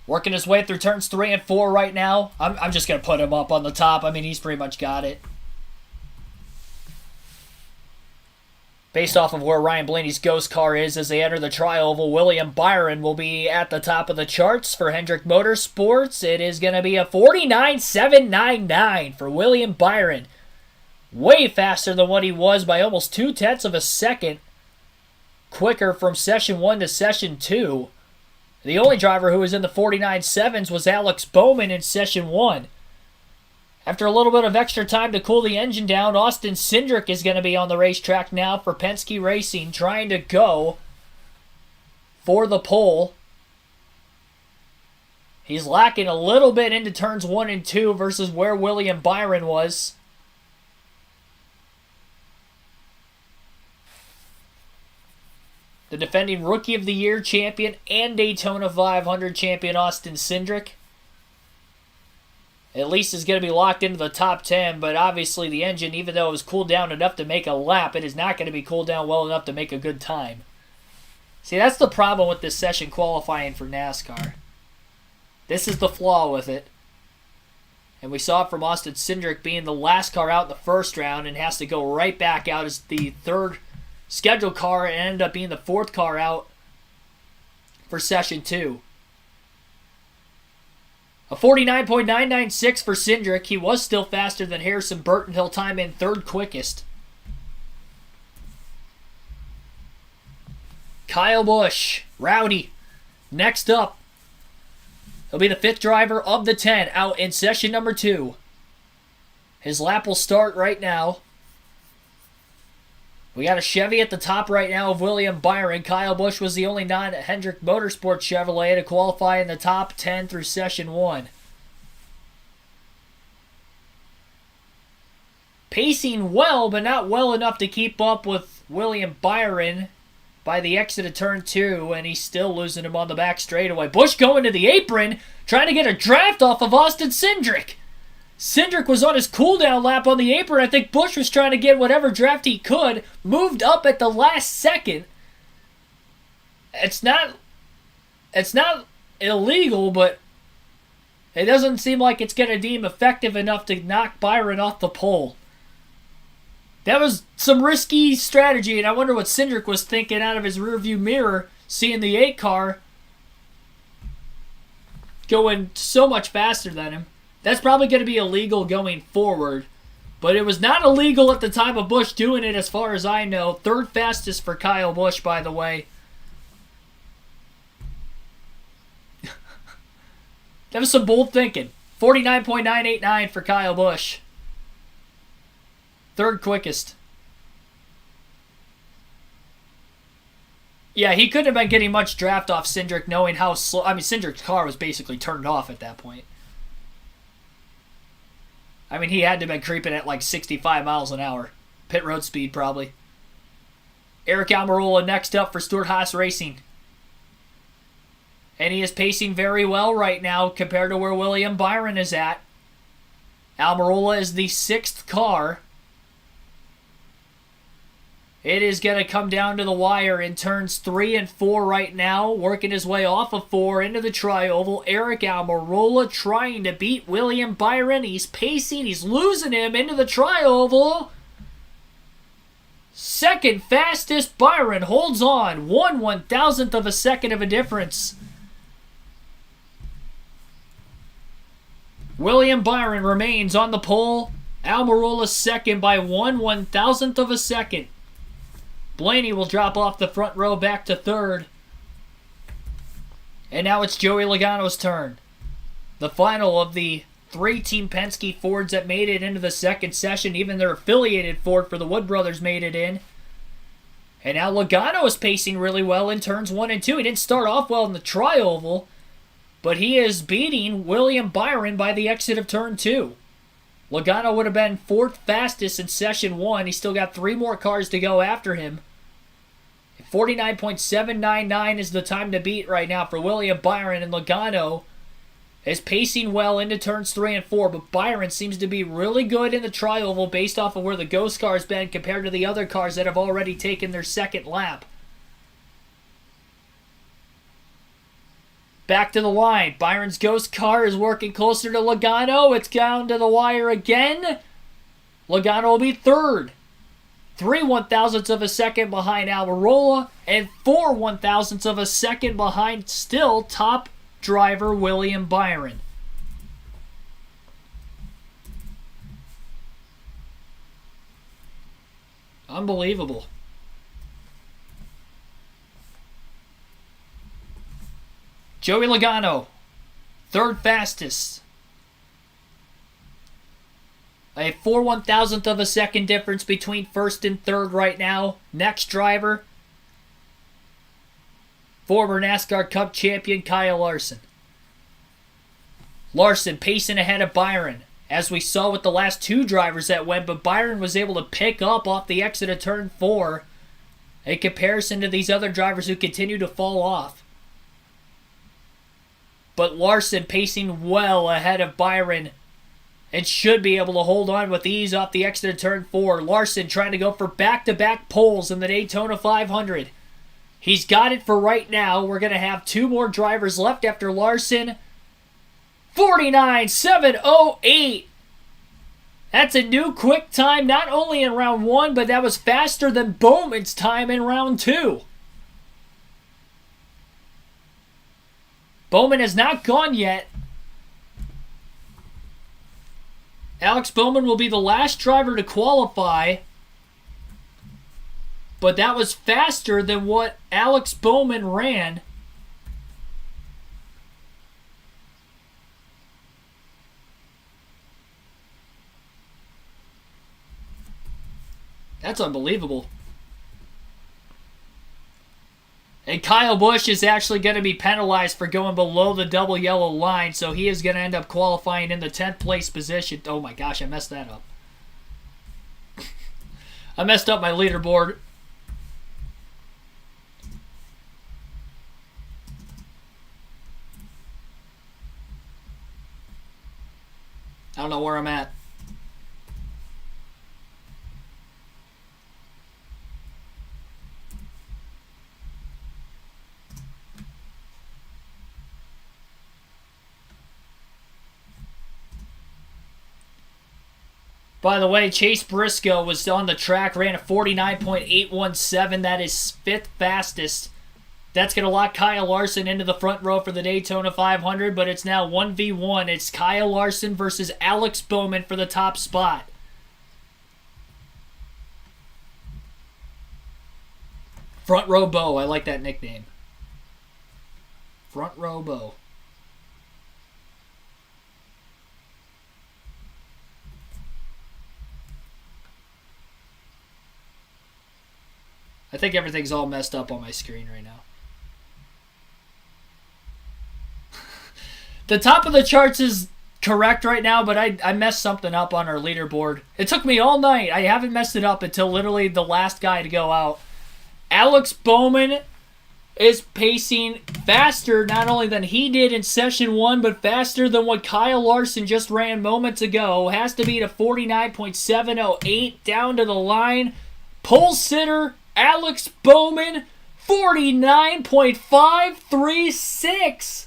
Working his way through turns 3 and 4 right now. I'm just going to put him up on the top. I mean, he's pretty much got it. Based off of where Ryan Blaney's ghost car is as they enter the tri-oval, William Byron will be at the top of the charts for Hendrick Motorsports. It is going to be a 49.799 for William Byron. Way faster than what he was by almost 0.2 of a second. Quicker from Session 1 to Session 2. The only driver who was in the 49.7s was Alex Bowman in Session 1. After a little bit of extra time to cool the engine down, Austin Cindric is going to be on the racetrack now for Penske Racing, trying to go for the pole. He's lacking a little bit into turns 1 and 2 versus where William Byron was. The defending Rookie of the Year champion and Daytona 500 champion Austin Cindric at least is going to be locked into the top 10, but obviously the engine, even though it was cooled down enough to make a lap, it is not going to be cooled down well enough to make a good time. See, that's the problem with this session qualifying for NASCAR. This is the flaw with it. And we saw it from Austin Cindric being the last car out in the first round and has to go right back out as the third scheduled car and ended up being the fourth car out for Session 2. A 49.996 for Cindric. He was still faster than Harrison Burton. He'll time in third quickest. Kyle Busch, Rowdy, next up. He'll be the 5th driver of the 10 out in session number 2. His lap will start right now. We got a Chevy at the top right now of William Byron. Kyle Busch was the only non-Hendrick Motorsports Chevrolet to qualify in the top 10 through Session 1. Pacing well, but not well enough to keep up with William Byron by the exit of turn 2, and he's still losing him on the back straightaway. Busch going to the apron, trying to get a draft off of Austin Cindric. Cindric was on his cooldown lap on the apron. I think Busch was trying to get whatever draft he could. Moved up at the last second. It's not illegal, but it doesn't seem like it's going to deem effective enough to knock Byron off the pole. That was some risky strategy, and I wonder what Cindric was thinking out of his rearview mirror, seeing the 8 car going so much faster than him. That's probably going to be illegal going forward. But it was not illegal at the time of Busch doing it as far as I know. 3rd fastest for Kyle Busch, by the way. That was some bold thinking. 49.989 for Kyle Busch. 3rd quickest. Yeah, he couldn't have been getting much draft off Cindric knowing how slow... I mean, Cindric's car was basically turned off at that point. I mean, he had to have been creeping at like 65 miles an hour. Pit road speed, probably. Eric Almirola next up for Stewart-Haas Racing. And he is pacing very well right now compared to where William Byron is at. Almirola is the 6th car. It is going to come down to the wire in turns 3 and 4 right now. Working his way off of 4 into the tri-oval. Eric Almirola trying to beat William Byron. He's pacing. He's losing him into the tri-oval. 2nd fastest. Byron holds on. 1/1000th of a second of a difference. William Byron remains on the pole. Almirola 2nd by 1/1000th of a second. Blaney will drop off the front row back to 3rd. And now it's Joey Logano's turn. The final of the 3 Team Penske Fords that made it into the 2nd session. Even their affiliated Ford for the Wood Brothers made it in. And now Logano is pacing really well in turns 1 and 2. He didn't start off well in the tri-oval, but he is beating William Byron by the exit of turn 2. Logano would have been 4th fastest in session 1. He still got 3 more cars to go after him. 49.799 is the time to beat right now for William Byron, and Logano is pacing well into turns 3 and 4, but Byron seems to be really good in the tri-oval based off of where the Ghost car's been compared to the other cars that have already taken their second lap. Back to the line. Byron's Ghost car is working closer to Logano. It's down to the wire again. Logano will be 3rd. 3 1/1000ths of a second behind Almirola, and 4 1/1000ths of a second behind still top driver William Byron. Unbelievable. Joey Logano, 3rd fastest. A 4 1/1000th of a second difference between 1st and 3rd right now. Next driver, former NASCAR Cup champion Kyle Larson. Larson pacing ahead of Byron, as we saw with the last 2 drivers that went, but Byron was able to pick up off the exit of turn 4 in comparison to these other drivers who continue to fall off. But Larson pacing well ahead of Byron and should be able to hold on with ease off the exit of turn 4. Larson trying to go for back-to-back poles in the Daytona 500. He's got it for right now. We're going to have 2 more drivers left after Larson. 49.708. That's a new quick time, not only in round 1, but that was faster than Bowman's time in round 2. Bowman has not gone yet. Alex Bowman will be the last driver to qualify, but that was faster than what Alex Bowman ran. That's unbelievable. And Kyle Busch is actually going to be penalized for going below the double yellow line, so he is going to end up qualifying in the 10th place position. Oh my gosh, I messed that up. I messed up my leaderboard. I don't know where I'm at. By the way, Chase Briscoe was on the track, ran a 49.817. That is 5th fastest. That's going to lock Kyle Larson into the front row for the Daytona 500, but it's now 1v1. It's Kyle Larson versus Alex Bowman for the top spot. Front row Bo, I like that nickname. Front row Bo. I think everything's all messed up on my screen right now. The top of the charts is correct right now, but I messed something up on our leaderboard. It took me all night. I haven't messed it up until literally the last guy to go out. Alex Bowman is pacing faster not only than he did in session 1, but faster than what Kyle Larson just ran moments ago. Has to beat a 49.708 down to the line. Pole sitter Alex Bowman, 49.536.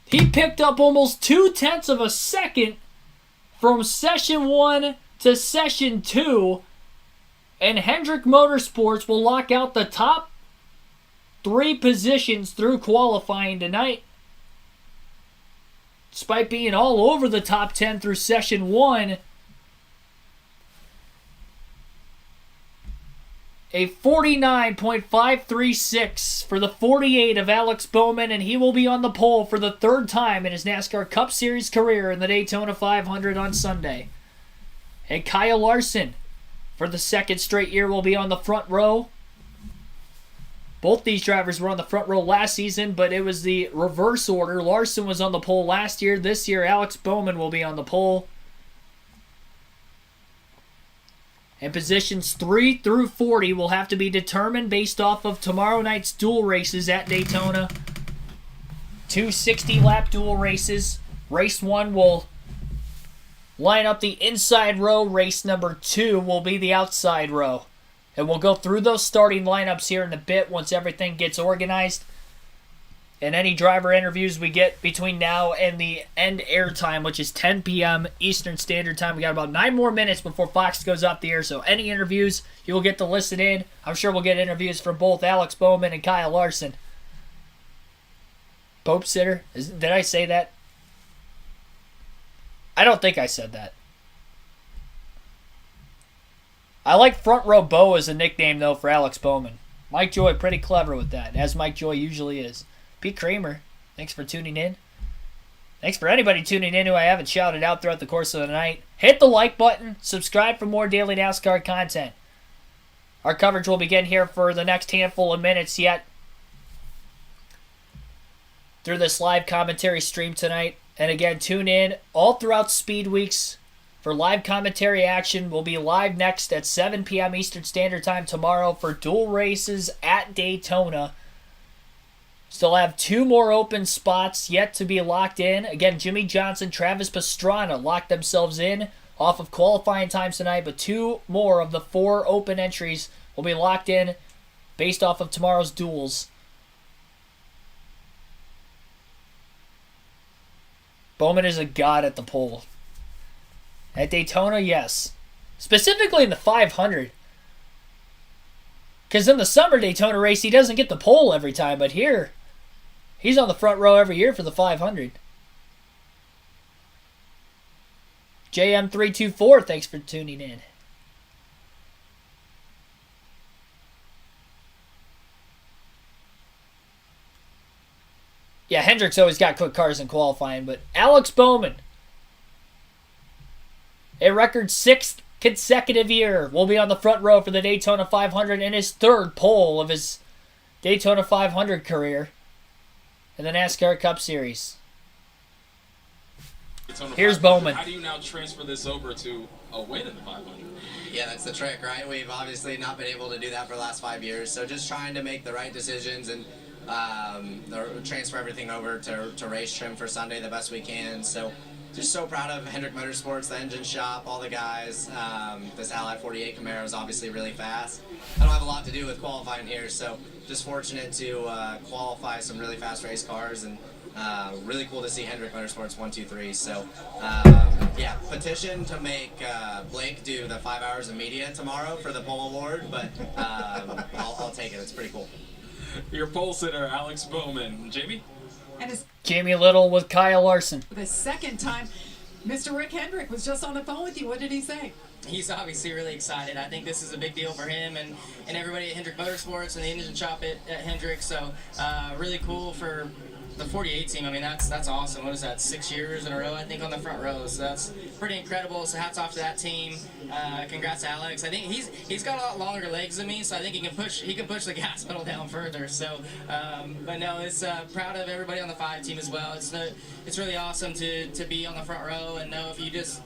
He picked up almost 0.2 of a second from session 1 to session 2. And Hendrick Motorsports will lock out the top 3 positions through qualifying tonight. Despite being all over the top 10 through session 1, a 49.536 for the 48 of Alex Bowman, and he will be on the pole for the 3rd time in his NASCAR Cup Series career in the Daytona 500 on Sunday. And Kyle Larson, for the 2nd straight year, will be on the front row. Both these drivers were on the front row last season, but it was the reverse order. Larson was on the pole last year. This year, Alex Bowman will be on the pole. And positions 3 through 40 will have to be determined based off of tomorrow night's dual races at Daytona. 2 60-lap dual races. Race 1 will line up the inside row. Race number 2 will be the outside row. And we'll go through those starting lineups here in a bit once everything gets organized. And any driver interviews we get between now and the end air time, which is 10 p.m. Eastern Standard Time. We got about 9 more minutes before Fox goes off the air, so any interviews, you'll get to listen in. I'm sure we'll get interviews from both Alex Bowman and Kyle Larson. Pope Sitter? Did I say that? I don't think I said that. I like Front Row Bo as a nickname, though, for Alex Bowman. Mike Joy, pretty clever with that, as Mike Joy usually is. Pete Kramer, thanks for tuning in. Thanks for anybody tuning in who I haven't shouted out throughout the course of the night. Hit the like button. Subscribe for more daily NASCAR content. Our coverage will begin here for the next handful of minutes yet through this live commentary stream tonight. And again, tune in all throughout Speed Weeks for live commentary action. We'll be live next at 7 p.m. Eastern Standard Time tomorrow for dual races at Daytona. Still have 2 more open spots yet to be locked in. Again, Jimmy Johnson, Travis Pastrana locked themselves in off of qualifying times tonight, but 2 more of the 4 open entries will be locked in based off of tomorrow's duels. Bowman is a god at the pole. At Daytona, yes. Specifically in the 500. Because in the summer Daytona race, he doesn't get the pole every time, but here, he's on the front row every year for the 500. JM324, thanks for tuning in. Yeah, Hendrick's always got quick cars in qualifying, but Alex Bowman, a record 6th consecutive year, will be on the front row for the Daytona 500 in his 3rd pole of his Daytona 500 career in the NASCAR Cup Series. Here's Bowman. How do you now transfer this over to a win in the 500? Yeah, that's the trick, right? We've obviously not been able to do that for the last 5 years, so just trying to make the right decisions and transfer everything over to race trim for Sunday the best we can. So just so proud of Hendrick Motorsports, the engine shop, all the guys. This Ally 48 Camaro is obviously really fast. I don't have a lot to do with qualifying here, so just fortunate to qualify some really fast race cars, and really cool to see Hendrick Motorsports 1, 2, 3. So yeah, petition to make Blake do the 5 hours of media tomorrow for the pole award, but I'll take it. It's pretty cool. Your pole sitter, Alex Bowman. Jamie? And it's Jamie Little with Kyle Larson. the 2nd time. Mr. Rick Hendrick was just on the phone with you. What did he say? He's obviously really excited. I think this is a big deal for him and everybody at Hendrick Motorsports and the engine shop at Hendrick. So really cool for the 48 team. I mean, that's awesome. What is that, 6 years in a row, I think, on the front row. So that's pretty incredible. So hats off to that team. Congrats to Alex. I think he's got a lot longer legs than me, so I think he can push the gas pedal down further. So, but no, it's proud of everybody on the 5 team as well. It's really awesome to be on the front row and know if you just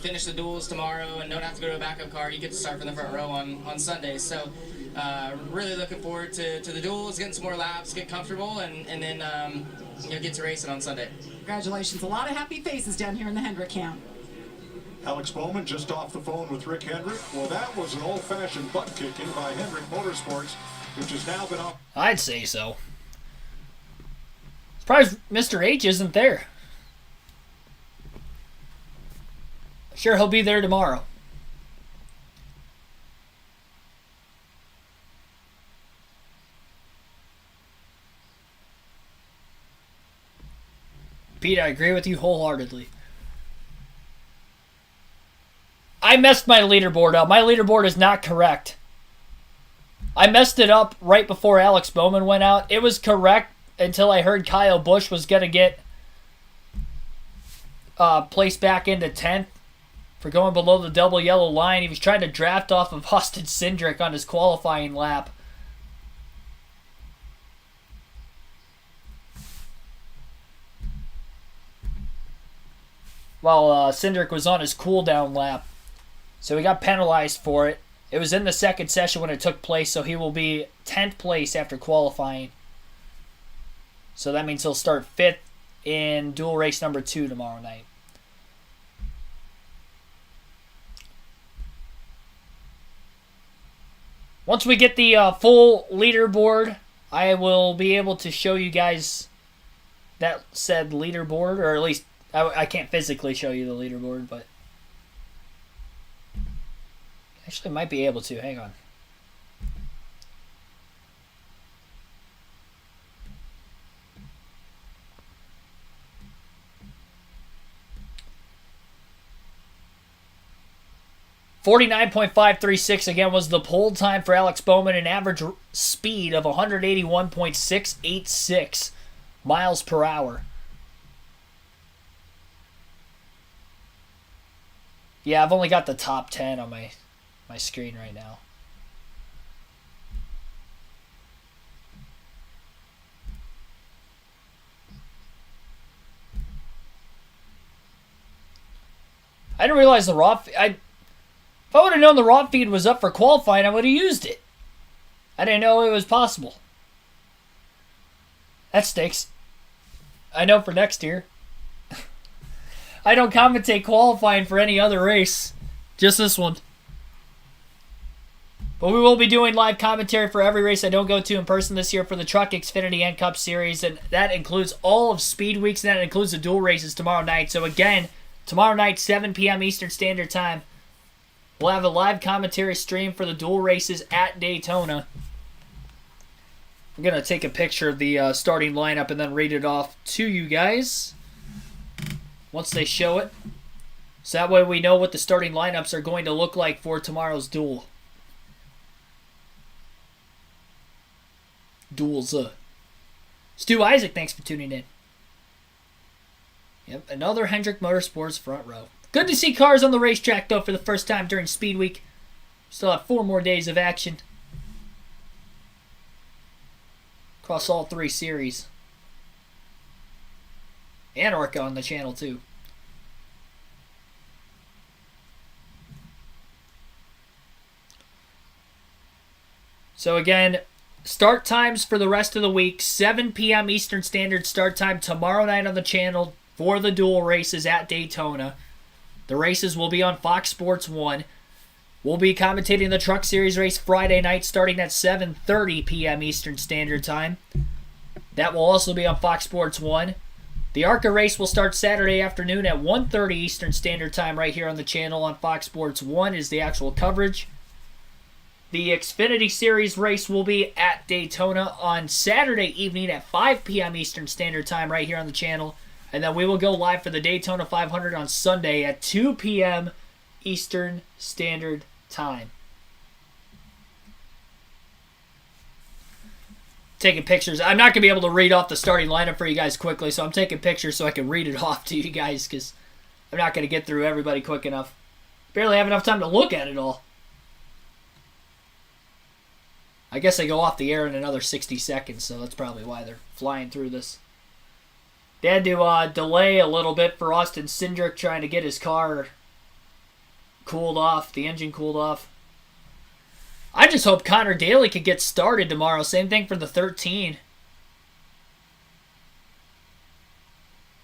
finish the duels tomorrow and don't have to go to a backup car, you get to start from the front row on Sunday. So. Really looking forward to the duels, getting some more laps, get comfortable, and then get to racing on Sunday. Congratulations. A lot of happy faces down here in the Hendrick camp. Alex Bowman just off the phone with Rick Hendrick. Well, that was an old-fashioned butt kicking by Hendrick Motorsports, which has now been up. I'd say so. Surprised Mr. H isn't there. Sure, he'll be there tomorrow. Pete, I agree with you wholeheartedly. I messed my leaderboard up. My leaderboard is not correct. I messed it up right before Alex Bowman went out. It was correct until I heard Kyle Busch was going to get placed back into 10th for going below the double yellow line. He was trying to draft off of Austin Cindric on his qualifying lap. while Cindric was on his cool-down lap. So he got penalized for it. It was in the second session when it took place, so he will be 10th place after qualifying. So that means he'll start 5th in dual race number 2 tomorrow night. Once we get the full leaderboard, I will be able to show you guys that said leaderboard, or at least I can't physically show you the leaderboard, but actually might be able to. Hang on. .536 again was the pole time for Alex Bowman, an average speed of 181.686 miles per hour. Yeah, I've only got the top 10 on my screen right now. I didn't realize the raw... If I would have known the raw feed was up for qualifying, I would have used it. I didn't know it was possible. That stinks. I know for next year. I don't commentate qualifying for any other race. Just this one. But we will be doing live commentary for every race I don't go to in person this year for the Truck, Xfinity, and Cup Series. And that includes all of Speed Weeks, and that includes the dual races tomorrow night. So again, tomorrow night, 7 p.m. Eastern Standard Time. We'll have a live commentary stream for the dual races at Daytona. I'm going to take a picture of the starting lineup and then read it off to you guys once they show it. So that way we know what the starting lineups are going to look like for tomorrow's duel. Duels. Stu Isaac, thanks for tuning in. Yep, another Hendrick Motorsports front row. Good to see cars on the racetrack, though, for the first time during Speed Week. Still have 4 more days of action across all 3 series. And Orca on the channel, too. So, again, start times for the rest of the week. 7 p.m. Eastern Standard start time tomorrow night on the channel for the dual races at Daytona. The races will be on Fox Sports 1. We'll be commentating the Truck Series race Friday night starting at 7:30 p.m. Eastern Standard Time. That will also be on Fox Sports 1. The ARCA race will start Saturday afternoon at 1:30 Eastern Standard Time right here on the channel on Fox Sports 1 is the actual coverage. The Xfinity Series race will be at Daytona on Saturday evening at 5 p.m. Eastern Standard Time right here on the channel. And then we will go live for the Daytona 500 on Sunday at 2 p.m. Eastern Standard Time. Taking pictures. I'm not going to be able to read off the starting lineup for you guys quickly, so I'm taking pictures so I can read it off to you guys because I'm not going to get through everybody quick enough. Barely have enough time to look at it all. I guess they go off the air in another 60 seconds, so that's probably why they're flying through this. They had to delay a little bit for Austin Cindric trying to get his car cooled off, the engine cooled off. I just hope Connor Daly could get started tomorrow. Same thing for the 13.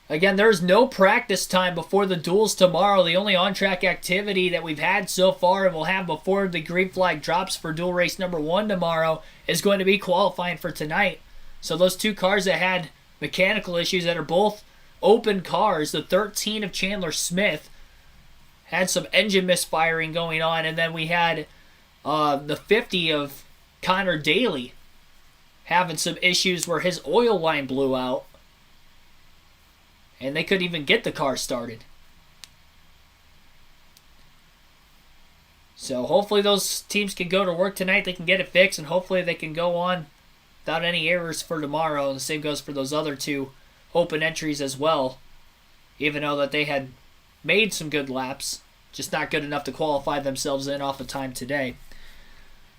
Again, there's no practice time before the duels tomorrow. The only on-track activity that we've had so far and we'll have before the green flag drops for dual race number 1 tomorrow is going to be qualifying for tonight. So those 2 cars that had mechanical issues that are both open cars, the 13 of Chandler Smith had some engine misfiring going on, and then we had the 50 of Connor Daly having some issues where his oil line blew out and they couldn't even get the car started. So hopefully those teams can go to work tonight, they can get it fixed, and hopefully they can go on without any errors for tomorrow. The same goes for those other 2 open entries as well. Even though that they had made some good laps, just not good enough to qualify themselves in off of time today.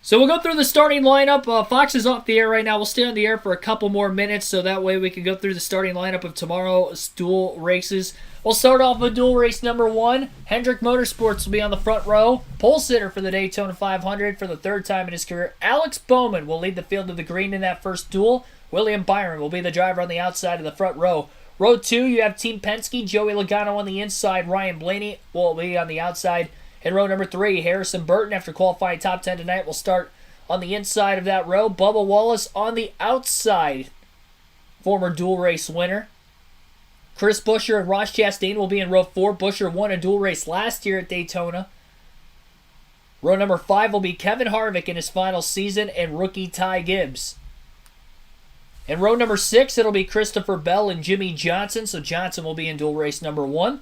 So we'll go through the starting lineup. Fox is off the air right now. We'll stay on the air for a couple more minutes so that way we can go through the starting lineup of tomorrow's dual races. We'll start off with dual race number 1. Hendrick Motorsports will be on the front row. Pole sitter for the Daytona 500 for the third time in his career. Alex Bowman will lead the field to the green in that first duel. William Byron will be the driver on the outside of the front row. Row 2, you have Team Penske. Joey Logano on the inside. Ryan Blaney will be on the outside. In row number 3, Harrison Burton, after qualifying top 10 tonight, will start on the inside of that row. Bubba Wallace on the outside, former dual race winner. Chris Buescher and Ross Chastain will be in row 4. Buescher won a dual race last year at Daytona. Row number 5 will be Kevin Harvick in his final season and rookie Ty Gibbs. In row number 6, it'll be Christopher Bell and Jimmy Johnson, so Johnson will be in dual race number 1.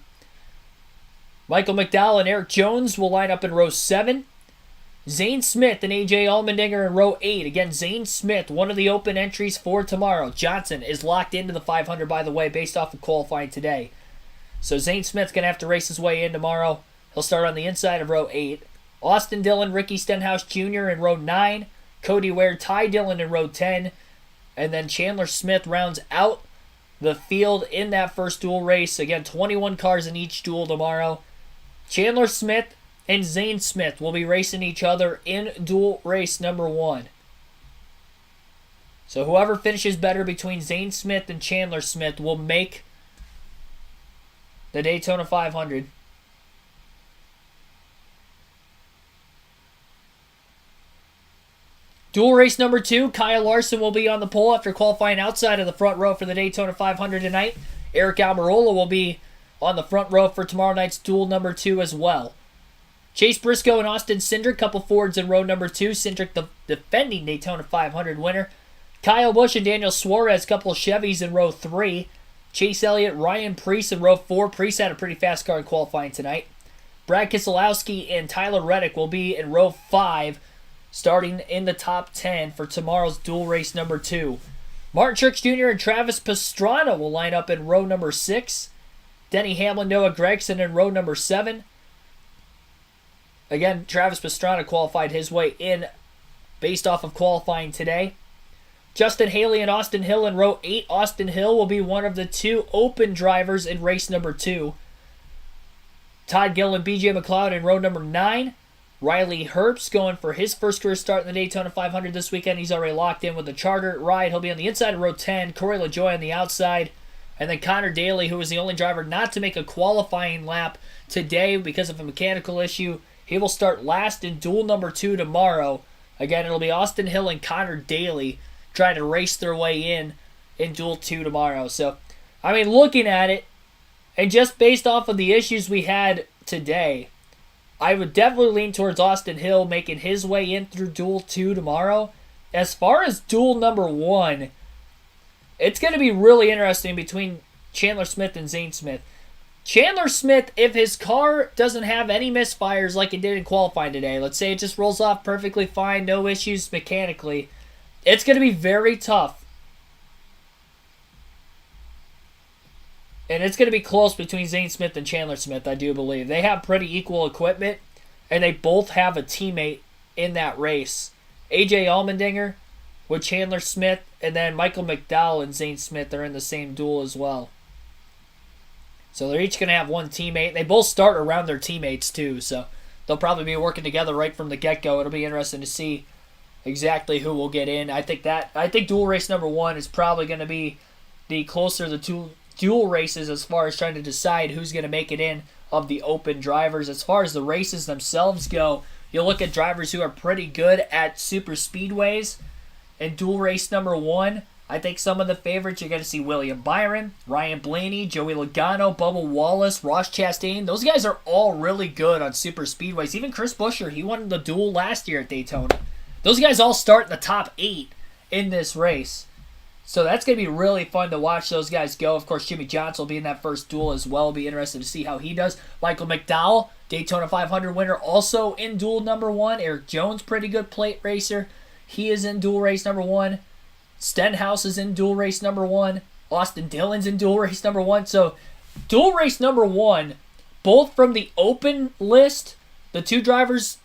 Michael McDowell and Eric Jones will line up in row 7. Zane Smith and A.J. Allmendinger in row 8. Again, Zane Smith, one of the open entries for tomorrow. Johnson is locked into the 500, by the way, based off of qualifying today. So Zane Smith's going to have to race his way in tomorrow. He'll start on the inside of row 8. Austin Dillon, Ricky Stenhouse Jr. in row 9. Cody Ware, Ty Dillon in row 10. And then Chandler Smith rounds out the field in that first dual race. Again, 21 cars in each duel tomorrow. Chandler Smith and Zane Smith will be racing each other in dual race number 1. So whoever finishes better between Zane Smith and Chandler Smith will make the Daytona 500. Dual race number 2, Kyle Larson will be on the pole after qualifying outside of the front row for the Daytona 500 tonight. Eric Almirola will be on the front row for tomorrow night's duel number 2 as well. Chase Briscoe and Austin Cindric, couple Fords in row number 2. Cindric, the defending Daytona 500 winner. Kyle Busch and Daniel Suarez, couple Chevys in row 3. Chase Elliott, Ryan Preece in row 4. Preece had a pretty fast car in qualifying tonight. Brad Keselowski and Tyler Reddick will be in row 5, starting in the top 10 for tomorrow's dual race number 2. Martin Truex Jr. and Travis Pastrana will line up in row number 6. Denny Hamlin, Noah Gragson in row number 7. Again, Travis Pastrana qualified his way in based off of qualifying today. Justin Haley and Austin Hill in row 8. Austin Hill will be one of the 2 open drivers in race number 2. Todd Gill and BJ McLeod in row number 9. Riley Herbst going for his first career start in the Daytona 500 this weekend. He's already locked in with the charter ride. He'll be on the inside of row 10. Corey LaJoie on the outside. And then Connor Daly, who was the only driver not to make a qualifying lap today because of a mechanical issue. He will start last in duel number 2 tomorrow. Again, it'll be Austin Hill and Connor Daly trying to race their way in duel 2 tomorrow. So, I mean, looking at it, and just based off of the issues we had today, I would definitely lean towards Austin Hill making his way in through duel 2 tomorrow. As far as duel number 1, it's going to be really interesting between Chandler Smith and Zane Smith. Chandler Smith, if his car doesn't have any misfires like it did in qualifying today, let's say it just rolls off perfectly fine, no issues mechanically, it's going to be very tough. And it's going to be close between Zane Smith and Chandler Smith, I do believe. They have pretty equal equipment, and they both have a teammate in that race. A.J. Allmendinger with Chandler Smith, and then Michael McDowell and Zane Smith are in the same duel as well. So they're each going to have one teammate. They both start around their teammates too, so they'll probably be working together right from the get-go. It'll be interesting to see exactly who will get in. I think dual race number 1 is probably going to be the closer of the two dual races as far as trying to decide who's going to make it in of the open drivers. As far as the races themselves go, you'll look at drivers who are pretty good at super speedways. In dual race number 1, I think some of the favorites, you're going to see William Byron, Ryan Blaney, Joey Logano, Bubba Wallace, Ross Chastain. Those guys are all really good on super speedways. Even Chris Buescher, he won the duel last year at Daytona. Those guys all start in the top 8 in this race. So that's going to be really fun to watch those guys go. Of course, Jimmy Johnson will be in that first duel as well. It'll be interesting to see how he does. Michael McDowell, Daytona 500 winner, also in duel number 1. Eric Jones, pretty good plate racer. He is in dual race number 1. Stenhouse is in dual race number 1. Austin Dillon's in dual race number 1. So, dual race number 1, both from the open list, the 2 drivers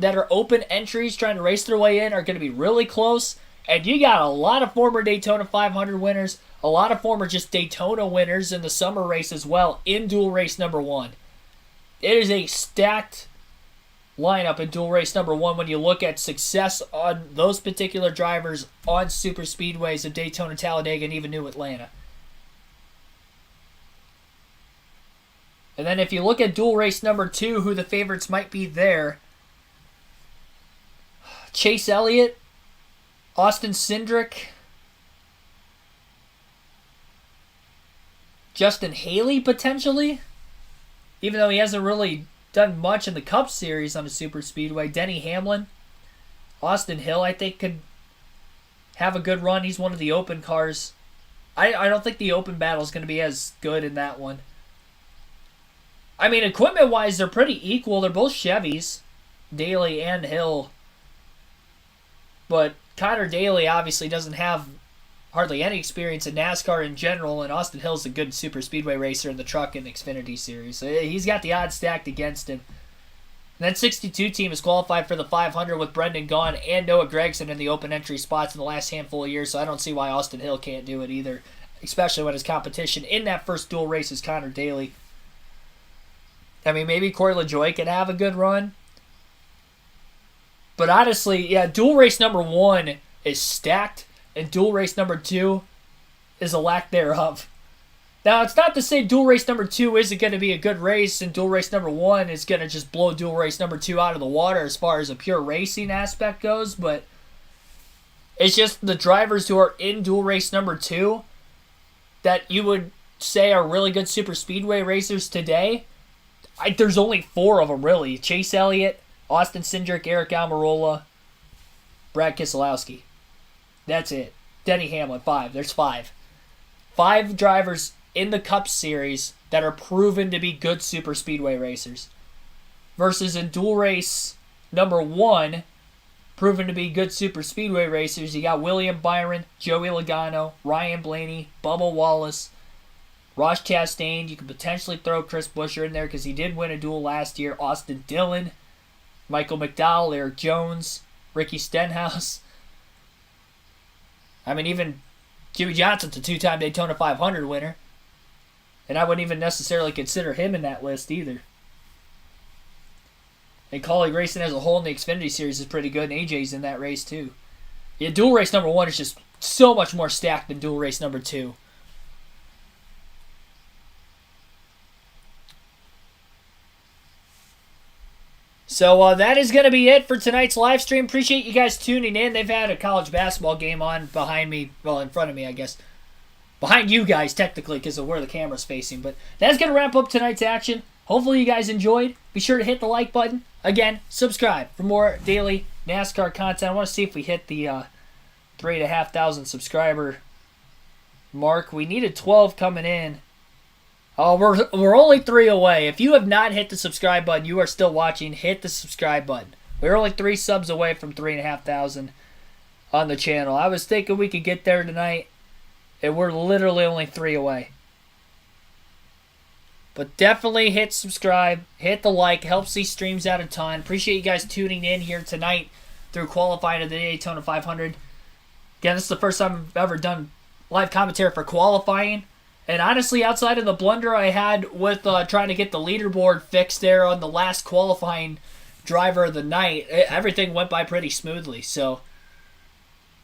that are open entries trying to race their way in are going to be really close. And you got a lot of former Daytona 500 winners, a lot of former just Daytona winners in the summer race as well in dual race number 1. It is a stacked lineup in dual race number 1 when you look at success on those particular drivers on super speedways of Daytona, Talladega, and even New Atlanta. And then if you look at dual race number 2, who the favorites might be there, Chase Elliott, Austin Cindric, Justin Haley potentially, even though he hasn't really done much in the Cup Series on a super speedway. Denny Hamlin, Austin Hill, I think could have a good run. He's one of the open cars. I don't think the open battle is going to be as good in that one. I mean, equipment-wise, they're pretty equal. They're both Chevys, Daly and Hill. But Connor Daly obviously doesn't have hardly any experience in NASCAR in general, and Austin Hill's a good super speedway racer in the truck and Xfinity series. So he's got the odds stacked against him. And that 62 team is qualified for the 500 with Brendan Gaughan and Noah Gragson in the open entry spots in the last handful of years, so I don't see why Austin Hill can't do it either, especially when his competition in that first dual race is Connor Daly. I mean, maybe Corey LaJoie can have a good run. But honestly, yeah, dual race number 1 is stacked, and dual race number 2 is a lack thereof. Now, it's not to say dual race number 2 isn't going to be a good race, and dual race number 1 is going to just blow dual race number 2 out of the water as far as a pure racing aspect goes, but it's just the drivers who are in dual race number 2 that you would say are really good super speedway racers today. There's only 4 of them, really. Chase Elliott, Austin Cindric, Eric Almirola, Brad Keselowski. That's it. Denny Hamlin, 5. There's 5. 5 drivers in the Cup Series that are proven to be good super speedway racers. Versus in dual race number 1, proven to be good super speedway racers, you got William Byron, Joey Logano, Ryan Blaney, Bubba Wallace, Ross Chastain. You could potentially throw Chris Buescher in there because he did win a duel last year. Austin Dillon, Michael McDowell, Eric Jones, Ricky Stenhouse. I mean, even Jimmy Johnson's a 2-time Daytona 500 winner. And I wouldn't even necessarily consider him in that list either. And Kaulig Racing as a whole in the Xfinity Series is pretty good, and AJ's in that race too. Yeah, dual race number 1 is just so much more stacked than dual race number 2. So that is going to be it for tonight's live stream. Appreciate you guys tuning in. They've had a college basketball game on behind me. Well, in front of me, I guess. Behind you guys, technically, because of where the camera's facing. But that's going to wrap up tonight's action. Hopefully you guys enjoyed. Be sure to hit the like button. Again, subscribe for more daily NASCAR content. I want to see if we hit the 3,500 subscriber mark. We needed 12 coming in. Oh, we're only 3 away. If you have not hit the subscribe button, you are still watching, hit the subscribe button. We're only 3 subs away from 3,500 on the channel. I was thinking we could get there tonight, and we're literally only 3 away. But definitely hit subscribe, hit the like, helps these streams out a ton. Appreciate you guys tuning in here tonight through qualifying of the Daytona 500. Again, this is the first time I've ever done live commentary for qualifying. And honestly, outside of the blunder I had with trying to get the leaderboard fixed there on the last qualifying driver of the night, everything went by pretty smoothly. So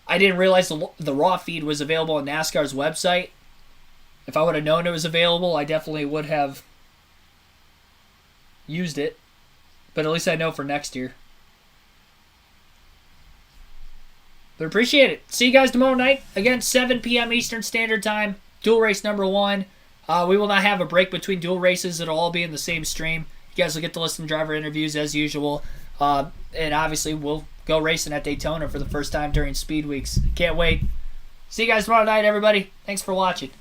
I didn't realize the raw feed was available on NASCAR's website. If I would have known it was available, I definitely would have used it. But at least I know for next year. But appreciate it. See you guys tomorrow night. Again, 7 p.m. Eastern Standard Time. Dual race number 1. We will not have a break between dual races. It'll all be in the same stream. You guys will get to listen to driver interviews as usual. And obviously, we'll go racing at Daytona for the first time during Speed Weeks. Can't wait. See you guys tomorrow night, everybody. Thanks for watching.